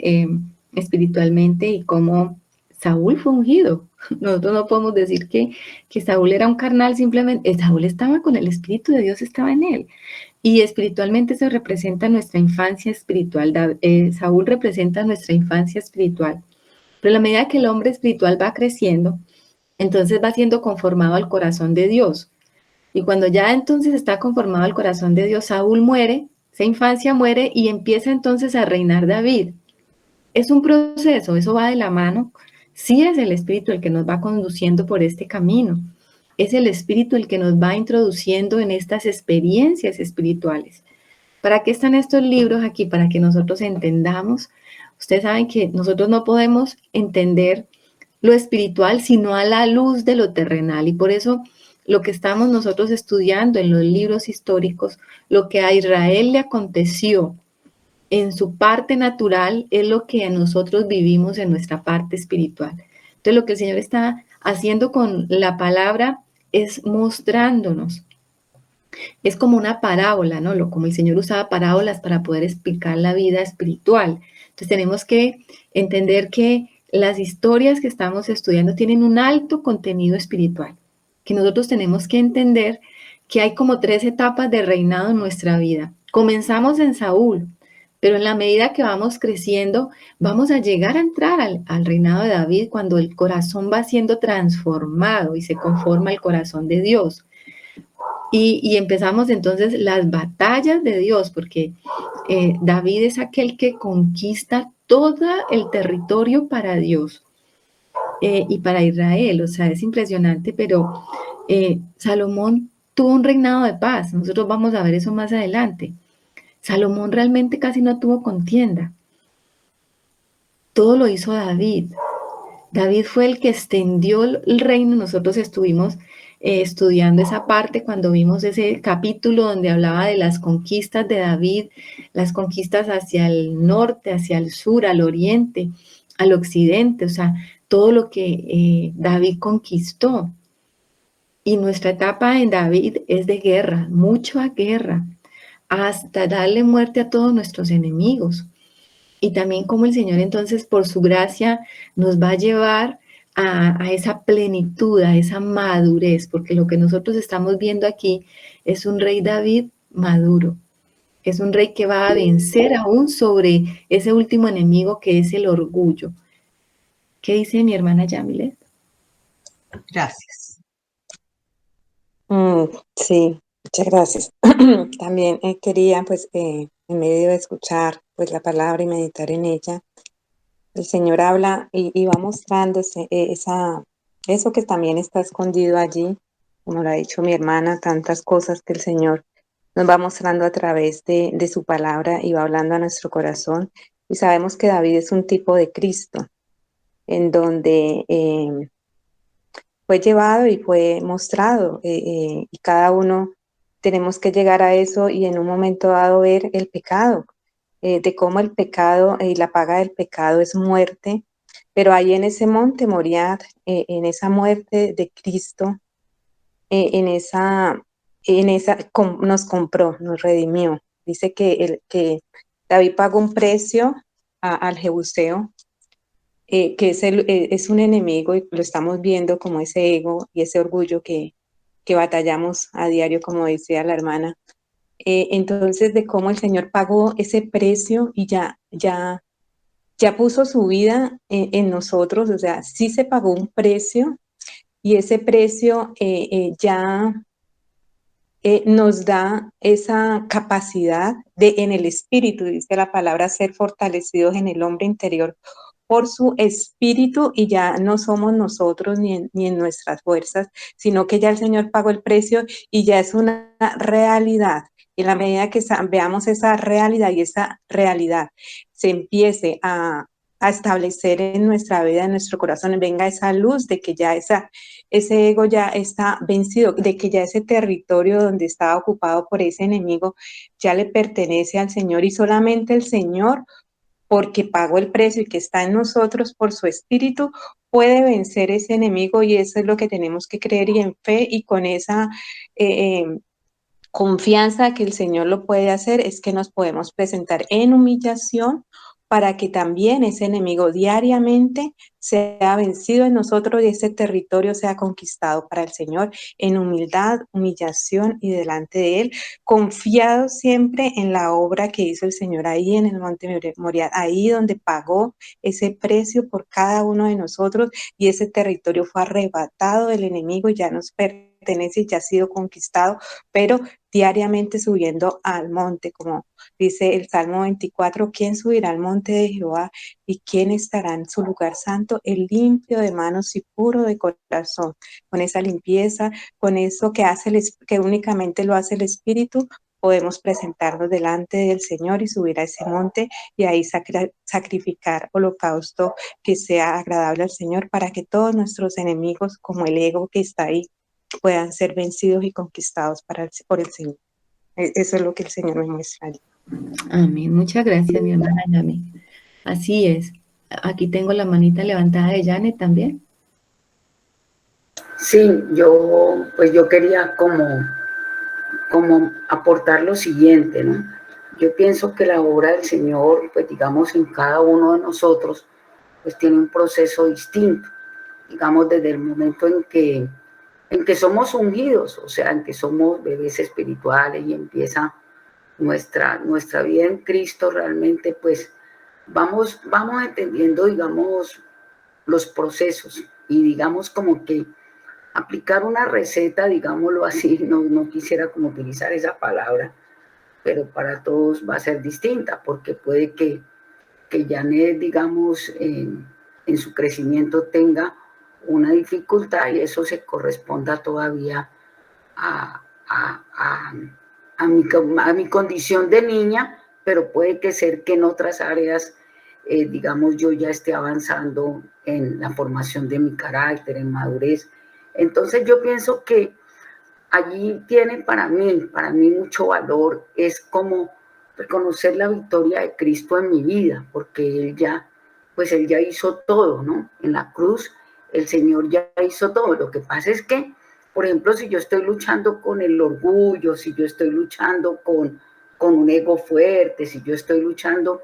espiritualmente y cómo Saúl fue ungido. Nosotros no podemos decir que Saúl era un carnal, simplemente Saúl estaba con el Espíritu de Dios, estaba en él. Y espiritualmente se representa nuestra infancia espiritual. Saúl representa nuestra infancia espiritual. Pero a la medida que el hombre espiritual va creciendo, entonces va siendo conformado al corazón de Dios. Y cuando ya entonces está conformado el corazón de Dios, Saúl muere, esa infancia muere y empieza entonces a reinar David. Es un proceso, eso va de la mano. Sí es el Espíritu el que nos va conduciendo por este camino. Es el Espíritu el que nos va introduciendo en estas experiencias espirituales. ¿Para qué están estos libros aquí? Para que nosotros entendamos. Ustedes saben que nosotros no podemos entender lo espiritual sino a la luz de lo terrenal. Y por eso lo que estamos nosotros estudiando en los libros históricos, lo que a Israel le aconteció en su parte natural es lo que a nosotros vivimos en nuestra parte espiritual. Entonces lo que el Señor está haciendo con la palabra es mostrándonos. Es como una parábola, ¿no? Como el Señor usaba parábolas para poder explicar la vida espiritual. Entonces tenemos que entender que las historias que estamos estudiando tienen un alto contenido espiritual, que nosotros tenemos que entender que hay como 3 etapas de reinado en nuestra vida. Comenzamos en Saúl, pero en la medida que vamos creciendo, vamos a llegar a entrar al reinado de David cuando el corazón va siendo transformado y se conforma al corazón de Dios. Y empezamos entonces las batallas de Dios, porque David es aquel que conquista todo el territorio para Dios y para Israel. O sea, es impresionante, pero Salomón tuvo un reinado de paz. Nosotros vamos a ver eso más adelante. Salomón realmente casi no tuvo contienda. Todo lo hizo David. David fue el que extendió el reino. Nosotros estuvimos estudiando esa parte cuando vimos ese capítulo donde hablaba de las conquistas de David, las conquistas hacia el norte, hacia el sur, al oriente, al occidente, o sea, todo lo que David conquistó. Y nuestra etapa en David es de guerra, mucha guerra, hasta darle muerte a todos nuestros enemigos. Y también como el Señor entonces por su gracia nos va a llevar a esa plenitud, a esa madurez, porque lo que nosotros estamos viendo aquí es un rey David maduro, es un rey que va a vencer aún sobre ese último enemigo que es el orgullo. ¿Qué dice mi hermana Yamilet?
Gracias.
Sí, muchas gracias. También quería, pues, en medio de escuchar, pues, la palabra y meditar en ella, el Señor habla y va mostrándose eso que también está escondido allí, como lo ha dicho mi hermana, tantas cosas que el Señor nos va mostrando a través de su palabra y va hablando a nuestro corazón. Y sabemos que David es un tipo de Cristo, en donde fue llevado y fue mostrado, y cada uno tenemos que llegar a eso y en un momento dado ver el pecado, de cómo el pecado y la paga del pecado es muerte, pero ahí en ese monte Moriah, en esa muerte de Cristo, en nos compró, nos redimió. Dice que David pagó un precio al Jebuseo, que es un enemigo y lo estamos viendo como ese ego y ese orgullo que batallamos a diario, como decía la hermana. Entonces, de cómo el Señor pagó ese precio y ya puso su vida en nosotros, o sea, sí se pagó un precio y ese precio ya nos da esa capacidad de en el espíritu, dice la palabra, ser fortalecidos en el hombre interior por su espíritu y ya no somos nosotros ni en nuestras fuerzas, sino que ya el Señor pagó el precio y ya es una realidad. Y en la medida que veamos esa realidad y esa realidad se empiece a establecer en nuestra vida, en nuestro corazón, venga esa luz de que ya ese ego ya está vencido, de que ya ese territorio donde estaba ocupado por ese enemigo ya le pertenece al Señor y solamente el Señor, porque pagó el precio y que está en nosotros por su espíritu, puede vencer ese enemigo y eso es lo que tenemos que creer y en fe y con esa confianza que el Señor lo puede hacer, es que nos podemos presentar en humillación para que también ese enemigo diariamente sea vencido en nosotros y ese territorio sea conquistado para el Señor en humildad, humillación y delante de Él, confiado siempre en la obra que hizo el Señor ahí en el Monte Moriah, ahí donde pagó ese precio por cada uno de nosotros y ese territorio fue arrebatado del enemigo y ya nos pertenece y ya ha sido conquistado, pero diariamente subiendo al monte, como dice el Salmo 24, ¿quién subirá al monte de Jehová y quién estará en su lugar santo? El limpio de manos y puro de corazón, con esa limpieza, con eso que únicamente lo hace el Espíritu, podemos presentarnos delante del Señor y subir a ese monte y ahí sacrificar holocausto que sea agradable al Señor para que todos nuestros enemigos, como el ego que está ahí, puedan ser vencidos y conquistados por el Señor. Eso es lo que el Señor me muestra allí.
Amén. Muchas gracias, mi hermana Yami. Así es. Aquí tengo la manita levantada de Janet también.
Sí, yo quería como aportar lo siguiente, ¿no? Yo pienso que la obra del Señor, pues digamos, en cada uno de nosotros, pues tiene un proceso distinto, digamos, desde el momento en que somos ungidos, o sea, en que somos bebés espirituales y empieza nuestra vida en Cristo realmente, pues vamos entendiendo, digamos, los procesos y digamos como que aplicar una receta, digámoslo así, no quisiera como utilizar esa palabra, pero para todos va a ser distinta, porque puede que Janet, digamos, en su crecimiento tenga una dificultad y eso se corresponda todavía a, a, a, a mi condición de niña, pero puede que ser que en otras áreas, digamos, yo ya esté avanzando en la formación de mi carácter, en madurez. Entonces yo pienso que allí tiene para mí mucho valor, es como reconocer la victoria de Cristo en mi vida, porque él ya hizo todo, ¿no? En la cruz el Señor ya hizo todo. Lo que pasa es que, por ejemplo, si yo estoy luchando con el orgullo, si yo estoy luchando con un ego fuerte, si yo estoy luchando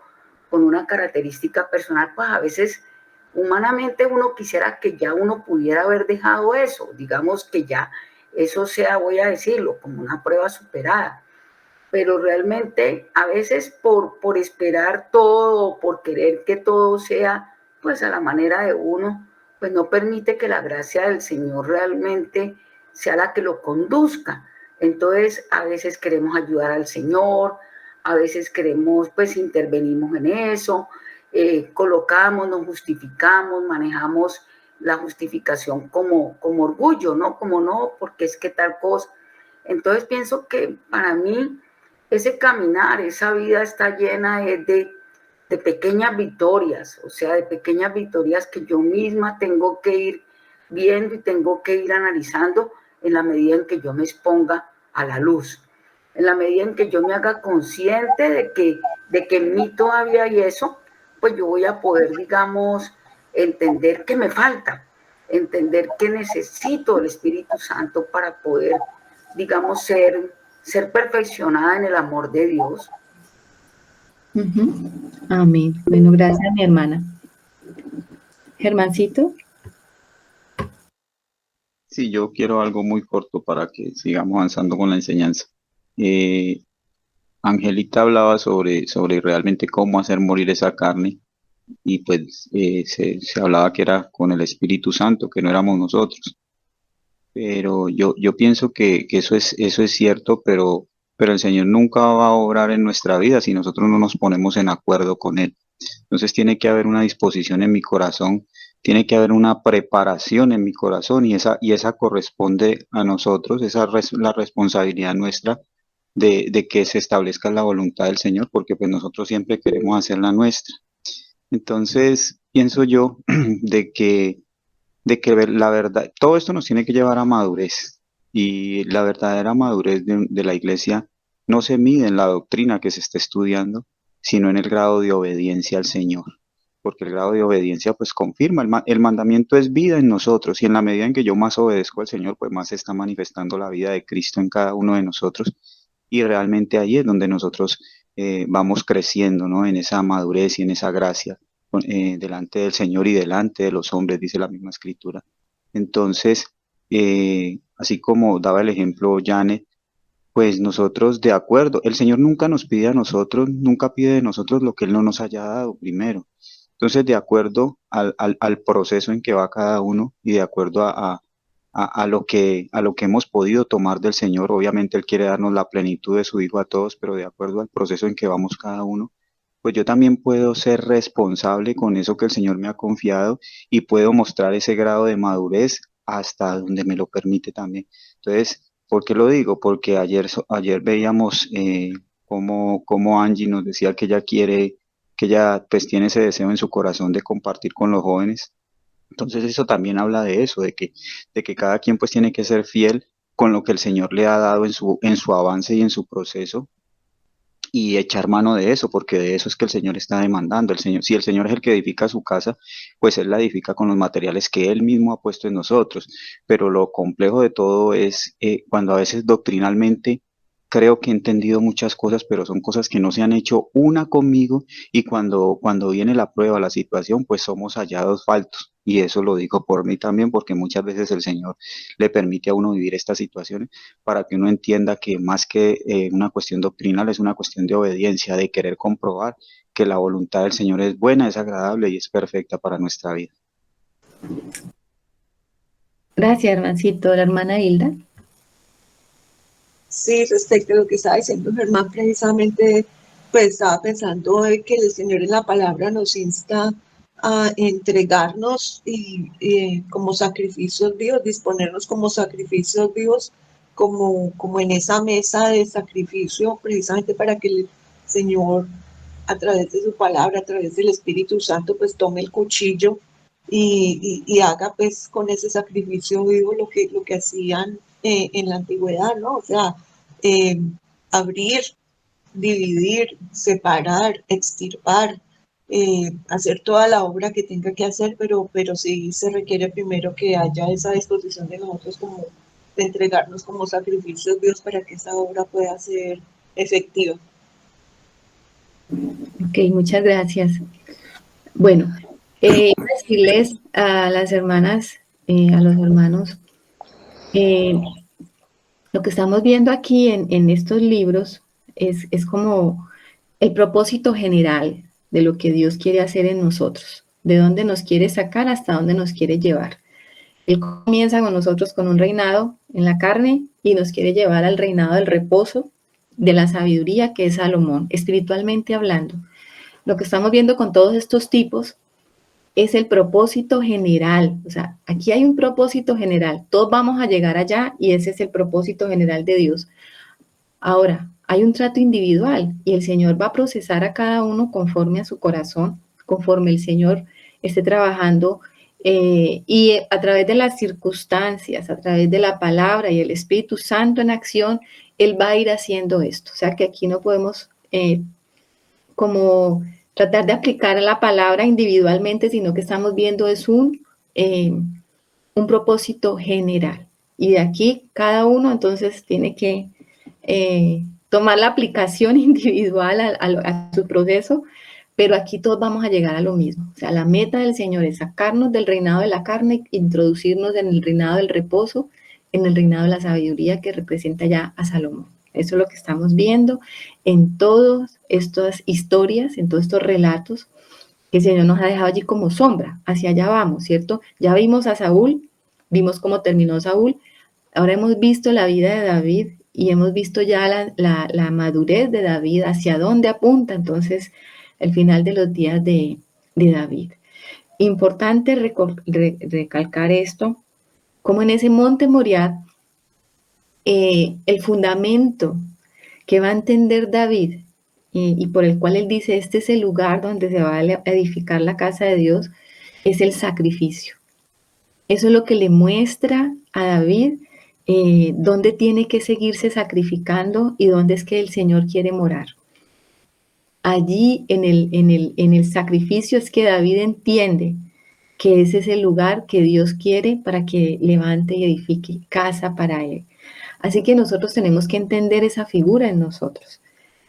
con una característica personal, pues a veces humanamente uno quisiera que ya uno pudiera haber dejado eso, digamos que ya eso sea, voy a decirlo, como una prueba superada. Pero realmente a veces por esperar todo, por querer que todo sea pues a la manera de uno, pues no permite que la gracia del Señor realmente sea la que lo conduzca. Entonces, a veces queremos ayudar al Señor, a veces queremos, pues intervenimos en eso, colocamos, nos justificamos, manejamos la justificación como orgullo, ¿no? Como no, porque es que tal cosa. Entonces pienso que para mí ese caminar, esa vida está llena de pequeñas victorias, o sea, de pequeñas victorias que yo misma tengo que ir viendo y tengo que ir analizando en la medida en que yo me exponga a la luz, en la medida en que yo me haga consciente de que en mí todavía hay eso, pues yo voy a poder, digamos, entender que me falta, entender que necesito el Espíritu Santo para poder, digamos, ser perfeccionada en el amor de Dios.
Amén. Bueno, gracias, mi hermana. Germancito.
Sí, yo quiero algo muy corto para que sigamos avanzando con la enseñanza. Angelita hablaba sobre realmente cómo hacer morir esa carne y pues se hablaba que era con el Espíritu Santo, que no éramos nosotros. Pero yo pienso que eso es cierto, pero el Señor nunca va a obrar en nuestra vida si nosotros no nos ponemos en acuerdo con Él. Entonces tiene que haber una disposición en mi corazón, tiene que haber una preparación en mi corazón y esa corresponde a nosotros, esa es la responsabilidad nuestra de que se establezca la voluntad del Señor, porque pues nosotros siempre queremos hacer la nuestra. Entonces pienso yo de que la verdad, todo esto nos tiene que llevar a madurez y la verdadera madurez de la iglesia no se mide en la doctrina que se está estudiando, sino en el grado de obediencia al Señor, porque el grado de obediencia pues confirma, el mandamiento es vida en nosotros y en la medida en que yo más obedezco al Señor, pues más se está manifestando la vida de Cristo en cada uno de nosotros y realmente ahí es donde nosotros vamos creciendo, ¿no? En esa madurez y en esa gracia delante del Señor y delante de los hombres, dice la misma escritura. Entonces, así como daba el ejemplo Janet, pues nosotros de acuerdo, el Señor nunca nos pide a nosotros, nunca pide de nosotros lo que Él no nos haya dado primero. Entonces, de acuerdo al proceso en que va cada uno y de acuerdo a lo que hemos podido tomar del Señor, obviamente Él quiere darnos la plenitud de su Hijo a todos, pero de acuerdo al proceso en que vamos cada uno, pues yo también puedo ser responsable con eso que el Señor me ha confiado y puedo mostrar ese grado de madurez hasta donde me lo permite también. Entonces, ¿por qué lo digo? Porque ayer veíamos cómo Angie nos decía que ella pues tiene ese deseo en su corazón de compartir con los jóvenes. Entonces eso también habla de eso, de que cada quien pues tiene que ser fiel con lo que el Señor le ha dado en su avance y en su proceso y echar mano de eso, porque de eso es que el Señor está demandando. Si el Señor es el que edifica su casa, pues Él la edifica con los materiales que Él mismo ha puesto en nosotros. Pero lo complejo de todo es cuando a veces doctrinalmente creo que he entendido muchas cosas, pero son cosas que no se han hecho una conmigo y cuando viene la prueba, la situación, pues somos hallados faltos. Y eso lo digo por mí también, porque muchas veces el Señor le permite a uno vivir estas situaciones para que uno entienda que más que una cuestión doctrinal es una cuestión de obediencia, de querer comprobar que la voluntad del Señor es buena, es agradable y es perfecta para nuestra vida.
Gracias, hermancito. La hermana Hilda.
Sí, respecto a lo que estaba diciendo Germán, precisamente, pues estaba pensando de que el Señor en la palabra nos insta a entregarnos y como sacrificios vivos, disponernos como sacrificios vivos, como en esa mesa de sacrificio, precisamente para que el Señor, a través de su palabra, a través del Espíritu Santo, pues tome el cuchillo y haga pues con ese sacrificio vivo lo que hacían en la antigüedad, ¿no? O sea, abrir, dividir, separar, extirpar, hacer toda la obra que tenga que hacer, pero sí se requiere primero que haya esa disposición de nosotros como de entregarnos como sacrificios vivos para que esa obra pueda ser efectiva.
Ok, muchas gracias. Bueno, decirles a las hermanas, a los hermanos, lo que estamos viendo aquí en estos libros es como el propósito general de lo que Dios quiere hacer en nosotros, de dónde nos quiere sacar hasta dónde nos quiere llevar. Él comienza con nosotros con un reinado en la carne y nos quiere llevar al reinado del reposo, de la sabiduría, que es Salomón, espiritualmente hablando. Lo que estamos viendo con todos estos tipos es el propósito general. O sea, aquí hay un propósito general. Todos vamos a llegar allá y ese es el propósito general de Dios. Ahora, hay un trato individual y el Señor va a procesar a cada uno conforme a su corazón, conforme el Señor esté trabajando y a través de las circunstancias, a través de la palabra y el Espíritu Santo en acción, Él va a ir haciendo esto. O sea que aquí no podemos como tratar de aplicar la palabra individualmente, sino que estamos viendo es un propósito general. Y de aquí cada uno entonces tiene que tomar la aplicación individual a su proceso, pero aquí todos vamos a llegar a lo mismo. O sea, la meta del Señor es sacarnos del reinado de la carne, introducirnos en el reinado del reposo, en el reinado de la sabiduría que representa ya a Salomón. Eso es lo que estamos viendo en todas estas historias, en todos estos relatos que el Señor nos ha dejado allí como sombra. Hacia allá vamos, ¿cierto? Ya vimos a Saúl, vimos cómo terminó Saúl, ahora hemos visto la vida de David y hemos visto ya la madurez de David, hacia dónde apunta entonces el final de los días de David. Importante recalcar esto, como en ese monte Moriah, el fundamento que va a entender David y por el cual él dice, este es el lugar donde se va a edificar la casa de Dios, es el sacrificio. Eso es lo que le muestra a David dónde tiene que seguirse sacrificando y dónde es que el Señor quiere morar. Allí en el sacrificio es que David entiende que ese es el lugar que Dios quiere para que levante y edifique casa para él. Así que nosotros tenemos que entender esa figura en nosotros.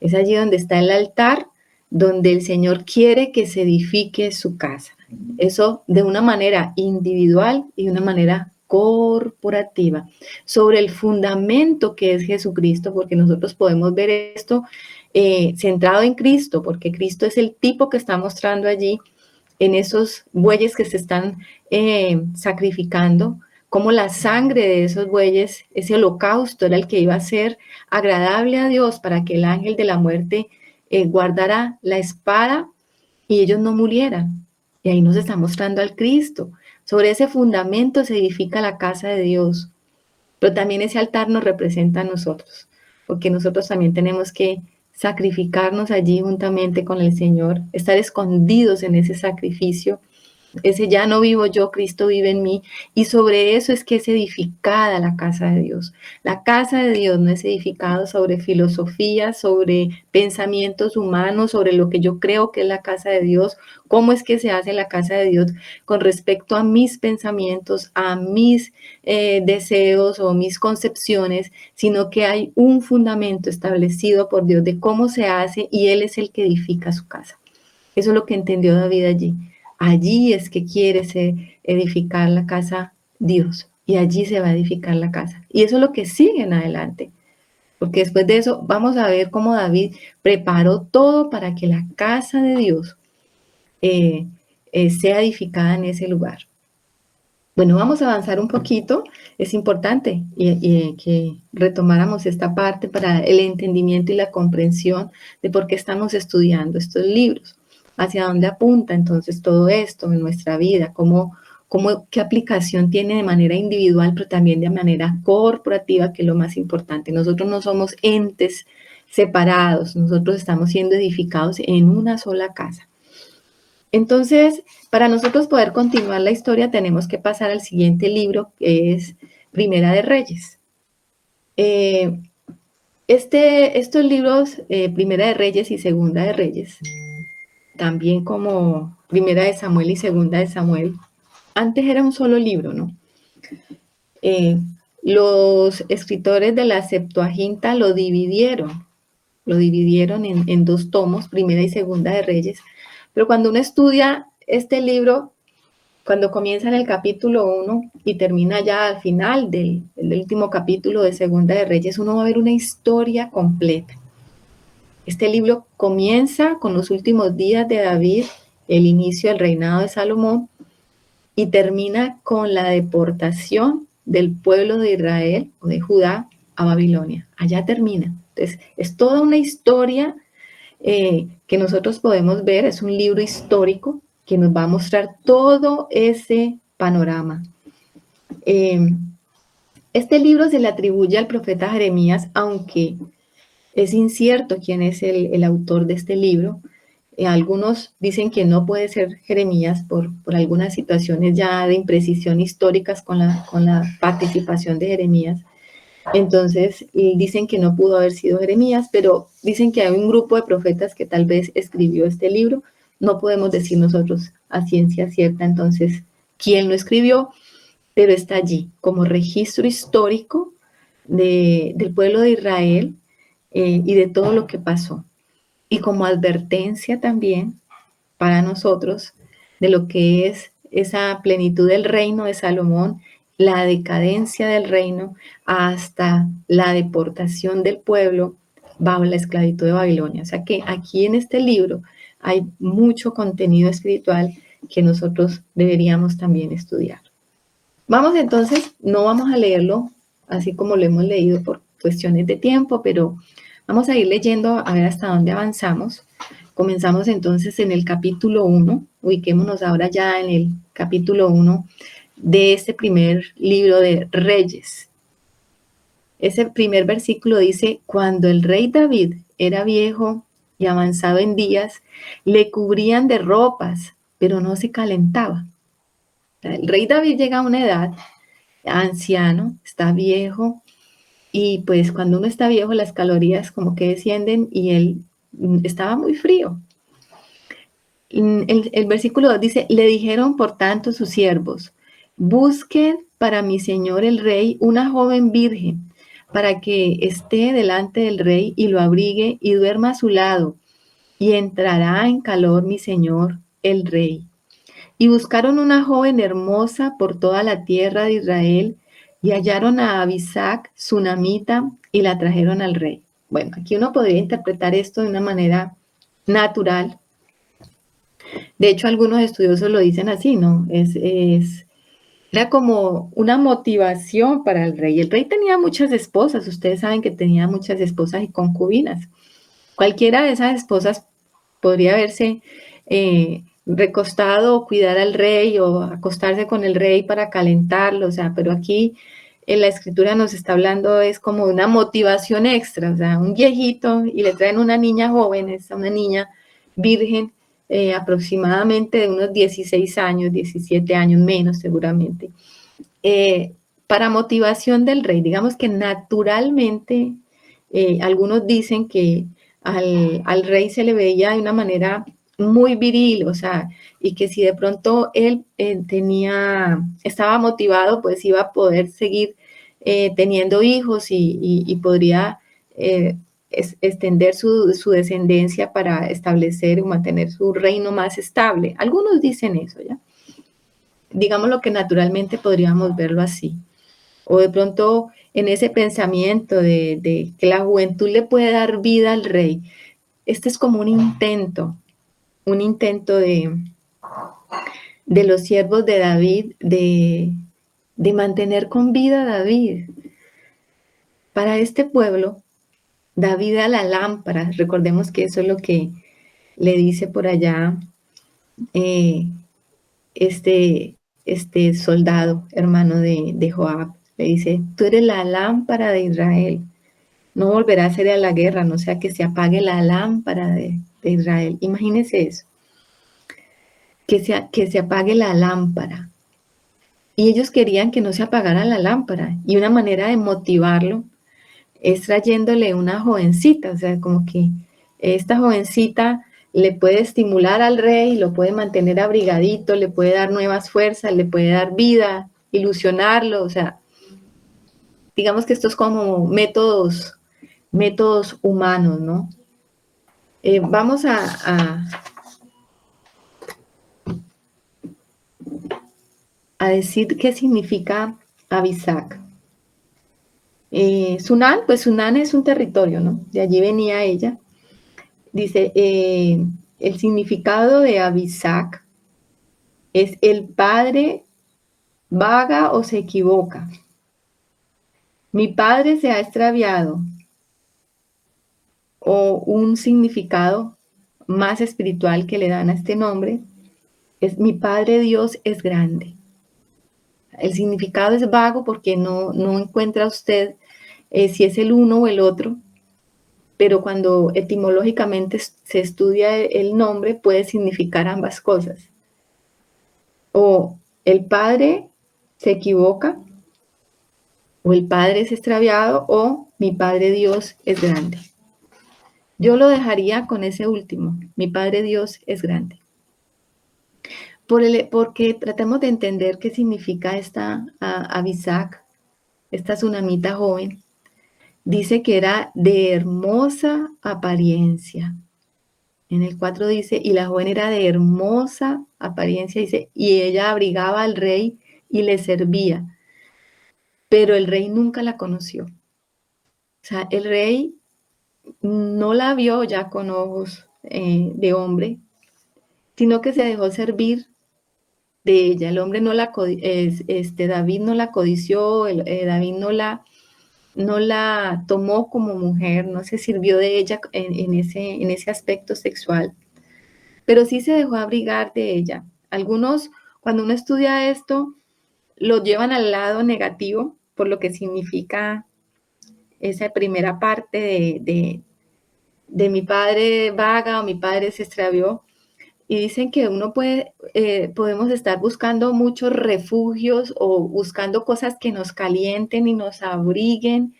Es allí donde está el altar, donde el Señor quiere que se edifique su casa. Eso de una manera individual y de una manera corporativa, sobre el fundamento que es Jesucristo, porque nosotros podemos ver esto centrado en Cristo, porque Cristo es el tipo que está mostrando allí en esos bueyes que se están sacrificando, como la sangre de esos bueyes, ese holocausto era el que iba a ser agradable a Dios para que el ángel de la muerte guardara la espada y ellos no murieran. Y ahí nos está mostrando al Cristo. Sobre ese fundamento se edifica la casa de Dios. Pero también ese altar nos representa a nosotros, porque nosotros también tenemos que sacrificarnos allí juntamente con el Señor, estar escondidos en ese sacrificio. Ese ya no vivo yo, Cristo vive en mí. Y sobre eso es que es edificada la casa de Dios. La casa de Dios no es edificada sobre filosofía, sobre pensamientos humanos, sobre lo que yo creo que es la casa de Dios. ¿Cómo es que se hace la casa de Dios con respecto a mis pensamientos, a mis deseos o mis concepciones? Sino que hay un fundamento establecido por Dios de cómo se hace y Él es el que edifica su casa. Eso es lo que entendió David allí. Allí es que quiere edificar la casa Dios y allí se va a edificar la casa. Y eso es lo que sigue en adelante, porque después de eso vamos a ver cómo David preparó todo para que la casa de Dios sea edificada en ese lugar. Bueno, vamos a avanzar un poquito. Es importante que retomáramos esta parte para el entendimiento y la comprensión de por qué estamos estudiando estos libros. Hacia dónde apunta entonces todo esto en nuestra vida, qué aplicación tiene de manera individual, pero también de manera corporativa, que es lo más importante. Nosotros no somos entes separados, nosotros estamos siendo edificados en una sola casa. Entonces, para nosotros poder continuar la historia, tenemos que pasar al siguiente libro, que es Primera de Reyes. Estos libros, Primera de Reyes y Segunda de Reyes, también como Primera de Samuel y Segunda de Samuel, antes era un solo libro, ¿no? Los escritores de la Septuaginta lo dividieron en dos tomos, Primera y Segunda de Reyes, pero cuando uno estudia este libro, cuando comienza en el capítulo 1 y termina ya al final del último capítulo de Segunda de Reyes, uno va a ver una historia completa. Este libro comienza con los últimos días de David, el inicio del reinado de Salomón, y termina con la deportación del pueblo de Israel o de Judá a Babilonia. Allá termina. Entonces, es toda una historia que nosotros podemos ver, es un libro histórico que nos va a mostrar todo ese panorama. Este libro se le atribuye al profeta Jeremías, aunque es incierto quién es el autor de este libro. Algunos dicen que no puede ser Jeremías por algunas situaciones ya de imprecisión históricas con la participación de Jeremías. Entonces dicen que no pudo haber sido Jeremías, pero dicen que hay un grupo de profetas que tal vez escribió este libro. No podemos decir nosotros a ciencia cierta entonces quién lo escribió, pero está allí como registro histórico del pueblo de Israel y de todo lo que pasó. Y como advertencia también para nosotros de lo que es esa plenitud del reino de Salomón, la decadencia del reino hasta la deportación del pueblo bajo la esclavitud de Babilonia. O sea que aquí en este libro hay mucho contenido espiritual que nosotros deberíamos también estudiar. Vamos entonces, no vamos a leerlo así como lo hemos leído por cuestiones de tiempo, pero vamos a ir leyendo a ver hasta dónde avanzamos. Comenzamos entonces en el capítulo 1, ubiquémonos ahora ya en el capítulo 1 de este primer libro de Reyes. Ese primer versículo dice, cuando el rey David era viejo y avanzado en días, le cubrían de ropas, pero no se calentaba. El rey David llega a una edad, anciano, está viejo, y pues cuando uno está viejo las calorías como que descienden y él estaba muy frío. El versículo 2 dice, le dijeron por tanto sus siervos, busquen para mi señor el rey una joven virgen, para que esté delante del rey y lo abrigue y duerma a su lado, y entrará en calor mi señor el rey. Y buscaron una joven hermosa por toda la tierra de Israel, y hallaron a Abisac, sunamita, y la trajeron al rey. Bueno, aquí uno podría interpretar esto de una manera natural. De hecho, algunos estudiosos lo dicen así, ¿no? Era como una motivación para el rey. El rey tenía muchas esposas, ustedes saben que tenía muchas esposas y concubinas. Cualquiera de esas esposas podría haberse recostado o cuidar al rey o acostarse con el rey para calentarlo, o sea, pero aquí en la escritura nos está hablando es como una motivación extra, o sea, un viejito y le traen una niña joven, es una niña virgen, aproximadamente de unos 16 años, 17 años menos seguramente, para motivación del rey. Digamos que naturalmente algunos dicen que al rey se le veía de una manera muy viril, o sea, y que si de pronto él estaba motivado, pues iba a poder seguir teniendo hijos y podría extender su descendencia para establecer o mantener su reino más estable. Algunos dicen eso, ¿ya? Digamos lo que naturalmente podríamos verlo así. O de pronto en ese pensamiento de que la juventud le puede dar vida al rey. Este es como un intento de los siervos de David de mantener con vida a David. Para este pueblo, David a la lámpara, recordemos que eso es lo que le dice por allá este soldado, hermano de Joab, le dice, tú eres la lámpara de Israel, no volverá a ser a la guerra, no sea que se apague la lámpara de Israel. Imagínense eso, que se apague la lámpara. Y ellos querían que no se apagara la lámpara, y una manera de motivarlo es trayéndole una jovencita, o sea, como que esta jovencita le puede estimular al rey, lo puede mantener abrigadito, le puede dar nuevas fuerzas, le puede dar vida, ilusionarlo, o sea, digamos que esto es como métodos humanos, ¿no? Vamos a decir qué significa Abisac. Sunán, pues Sunán es un territorio, ¿no? De allí venía ella. Dice, el significado de Abisac ¿Es el padre vaga o se equivoca? ¿Mi padre se ha extraviado? ¿O un significado más espiritual que le dan a este nombre? Es mi Padre Dios es grande. El significado es vago porque no encuentra usted si es el uno o el otro, pero cuando etimológicamente se estudia el nombre puede significar ambas cosas. O el Padre se equivoca, o el Padre es extraviado, o mi Padre Dios es grande. Yo lo dejaría con ese último, mi Padre Dios es grande. Porque tratemos de entender qué significa esta Abisac, esta tsunamita joven. Dice que era de hermosa apariencia. En el 4 dice, y la joven era de hermosa apariencia, dice, y ella abrigaba al rey y le servía. Pero el rey nunca la conoció. O sea, el rey no la vio ya con ojos de hombre, sino que se dejó servir de ella. El hombre no la David no la codició, David no la tomó como mujer, no se sirvió de ella en ese aspecto sexual, pero sí se dejó abrigar de ella. Algunos, cuando uno estudia esto, lo llevan al lado negativo, por lo que significa esa primera parte de mi padre vaga o mi padre se extravió. Y dicen que podemos estar buscando muchos refugios o buscando cosas que nos calienten y nos abriguen,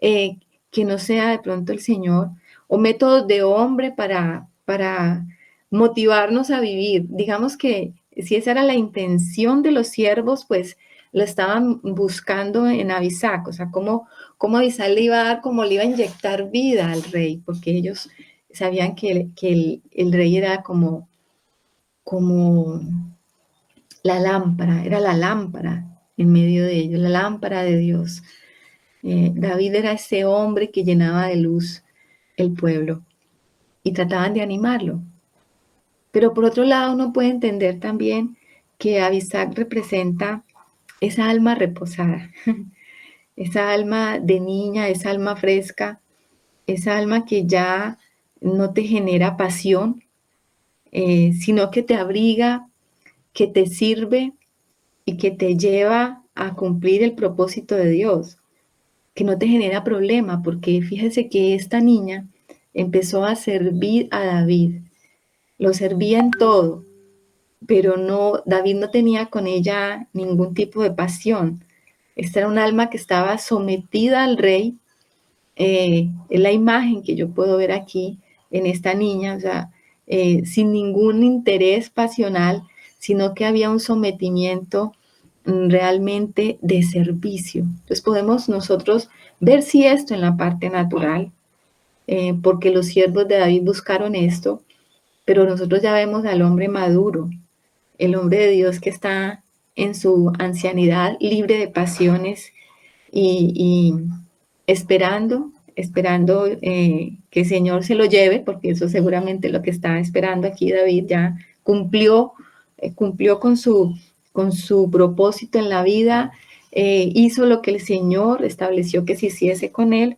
que no sea de pronto el Señor, o métodos de hombre para motivarnos a vivir. Digamos que si esa era la intención de los siervos, pues lo estaban buscando en Abisac, o sea, cómo Abisac le iba a dar, cómo le iba a inyectar vida al rey, porque ellos sabían que el rey era como la lámpara, era la lámpara en medio de ellos, la lámpara de Dios. David era ese hombre que llenaba de luz el pueblo y trataban de animarlo. Pero por otro lado uno puede entender también que Abisac representa esa alma reposada, esa alma de niña, esa alma fresca, esa alma que ya no te genera pasión, sino que te abriga, que te sirve y que te lleva a cumplir el propósito de Dios, que no te genera problema, porque fíjese que esta niña empezó a servir a David, lo servía en todo, pero David no tenía con ella ningún tipo de pasión. Esta era un alma que estaba sometida al rey, es la imagen que yo puedo ver aquí en esta niña, o sea, sin ningún interés pasional, sino que había un sometimiento realmente de servicio. Entonces podemos nosotros ver si esto en la parte natural, porque los siervos de David buscaron esto, pero nosotros ya vemos al hombre maduro, el hombre de Dios que está en su ancianidad, libre de pasiones y esperando que el Señor se lo lleve, porque eso seguramente es lo que está esperando aquí David, ya cumplió con su propósito en la vida, hizo lo que el Señor estableció que se hiciese con él,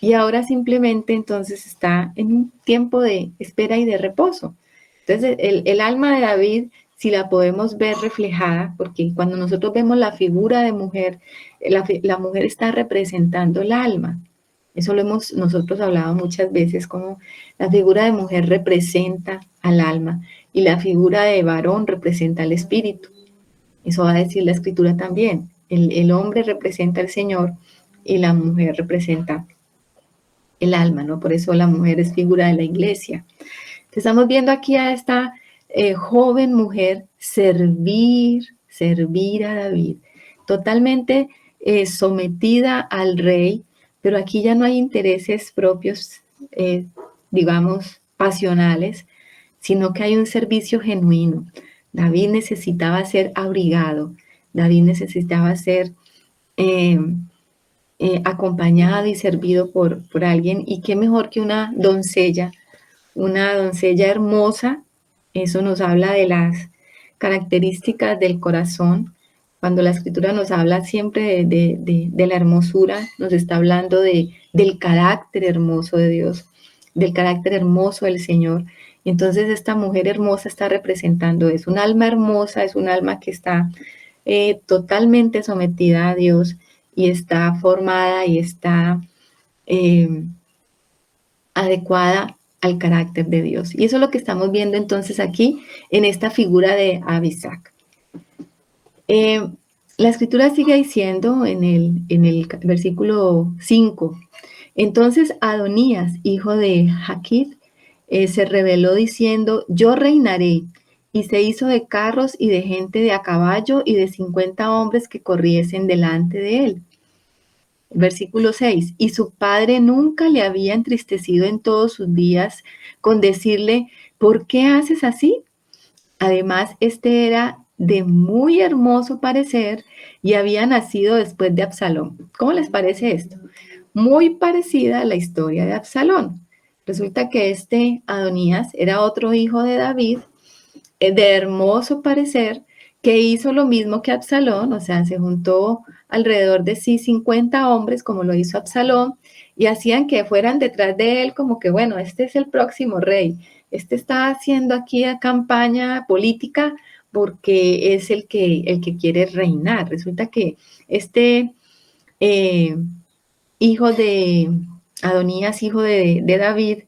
y ahora simplemente entonces está en un tiempo de espera y de reposo. Entonces el alma de David, si la podemos ver reflejada, porque cuando nosotros vemos la figura de mujer, la mujer está representando el alma. Eso lo hemos nosotros hablado muchas veces, como la figura de mujer representa al alma y la figura de varón representa al espíritu. Eso va a decir la escritura también. El hombre representa al Señor y la mujer representa el alma, ¿no? Por eso la mujer es figura de la iglesia. Entonces, estamos viendo aquí a esta joven mujer servir a David, totalmente sometida al rey, pero aquí ya no hay intereses propios, digamos, pasionales, sino que hay un servicio genuino. David necesitaba ser abrigado, David necesitaba ser acompañado y servido por alguien, y qué mejor que una doncella hermosa. Eso nos habla características del corazón. Cuando la Escritura nos habla siempre de la hermosura, nos está hablando del carácter hermoso de Dios, del carácter hermoso del Señor. Y entonces esta mujer hermosa está representando eso. Un alma hermosa es un alma que está totalmente sometida a Dios y está formada y está adecuada al carácter de Dios. Y eso es lo que estamos viendo entonces aquí en esta figura de Abisac. La Escritura sigue diciendo en el versículo 5, entonces Adonías, hijo de Haggith, se rebeló diciendo, yo reinaré, y se hizo de carros y de gente de a caballo y de 50 hombres que corriesen delante de él. Versículo 6, y su padre nunca le había entristecido en todos sus días con decirle, ¿por qué haces así? Además, este era de muy hermoso parecer y había nacido después de Absalón. ¿Cómo les parece esto? Muy parecida a la historia de Absalón. Resulta que este Adonías era otro hijo de David, de hermoso parecer, que hizo lo mismo que Absalón, o sea, se juntó alrededor de sí 50 hombres, como lo hizo Absalón, y hacían que fueran detrás de él como que, bueno, este es el próximo rey, este está haciendo aquí campaña política porque es el que quiere reinar. Resulta que este hijo de Adonías, hijo de David,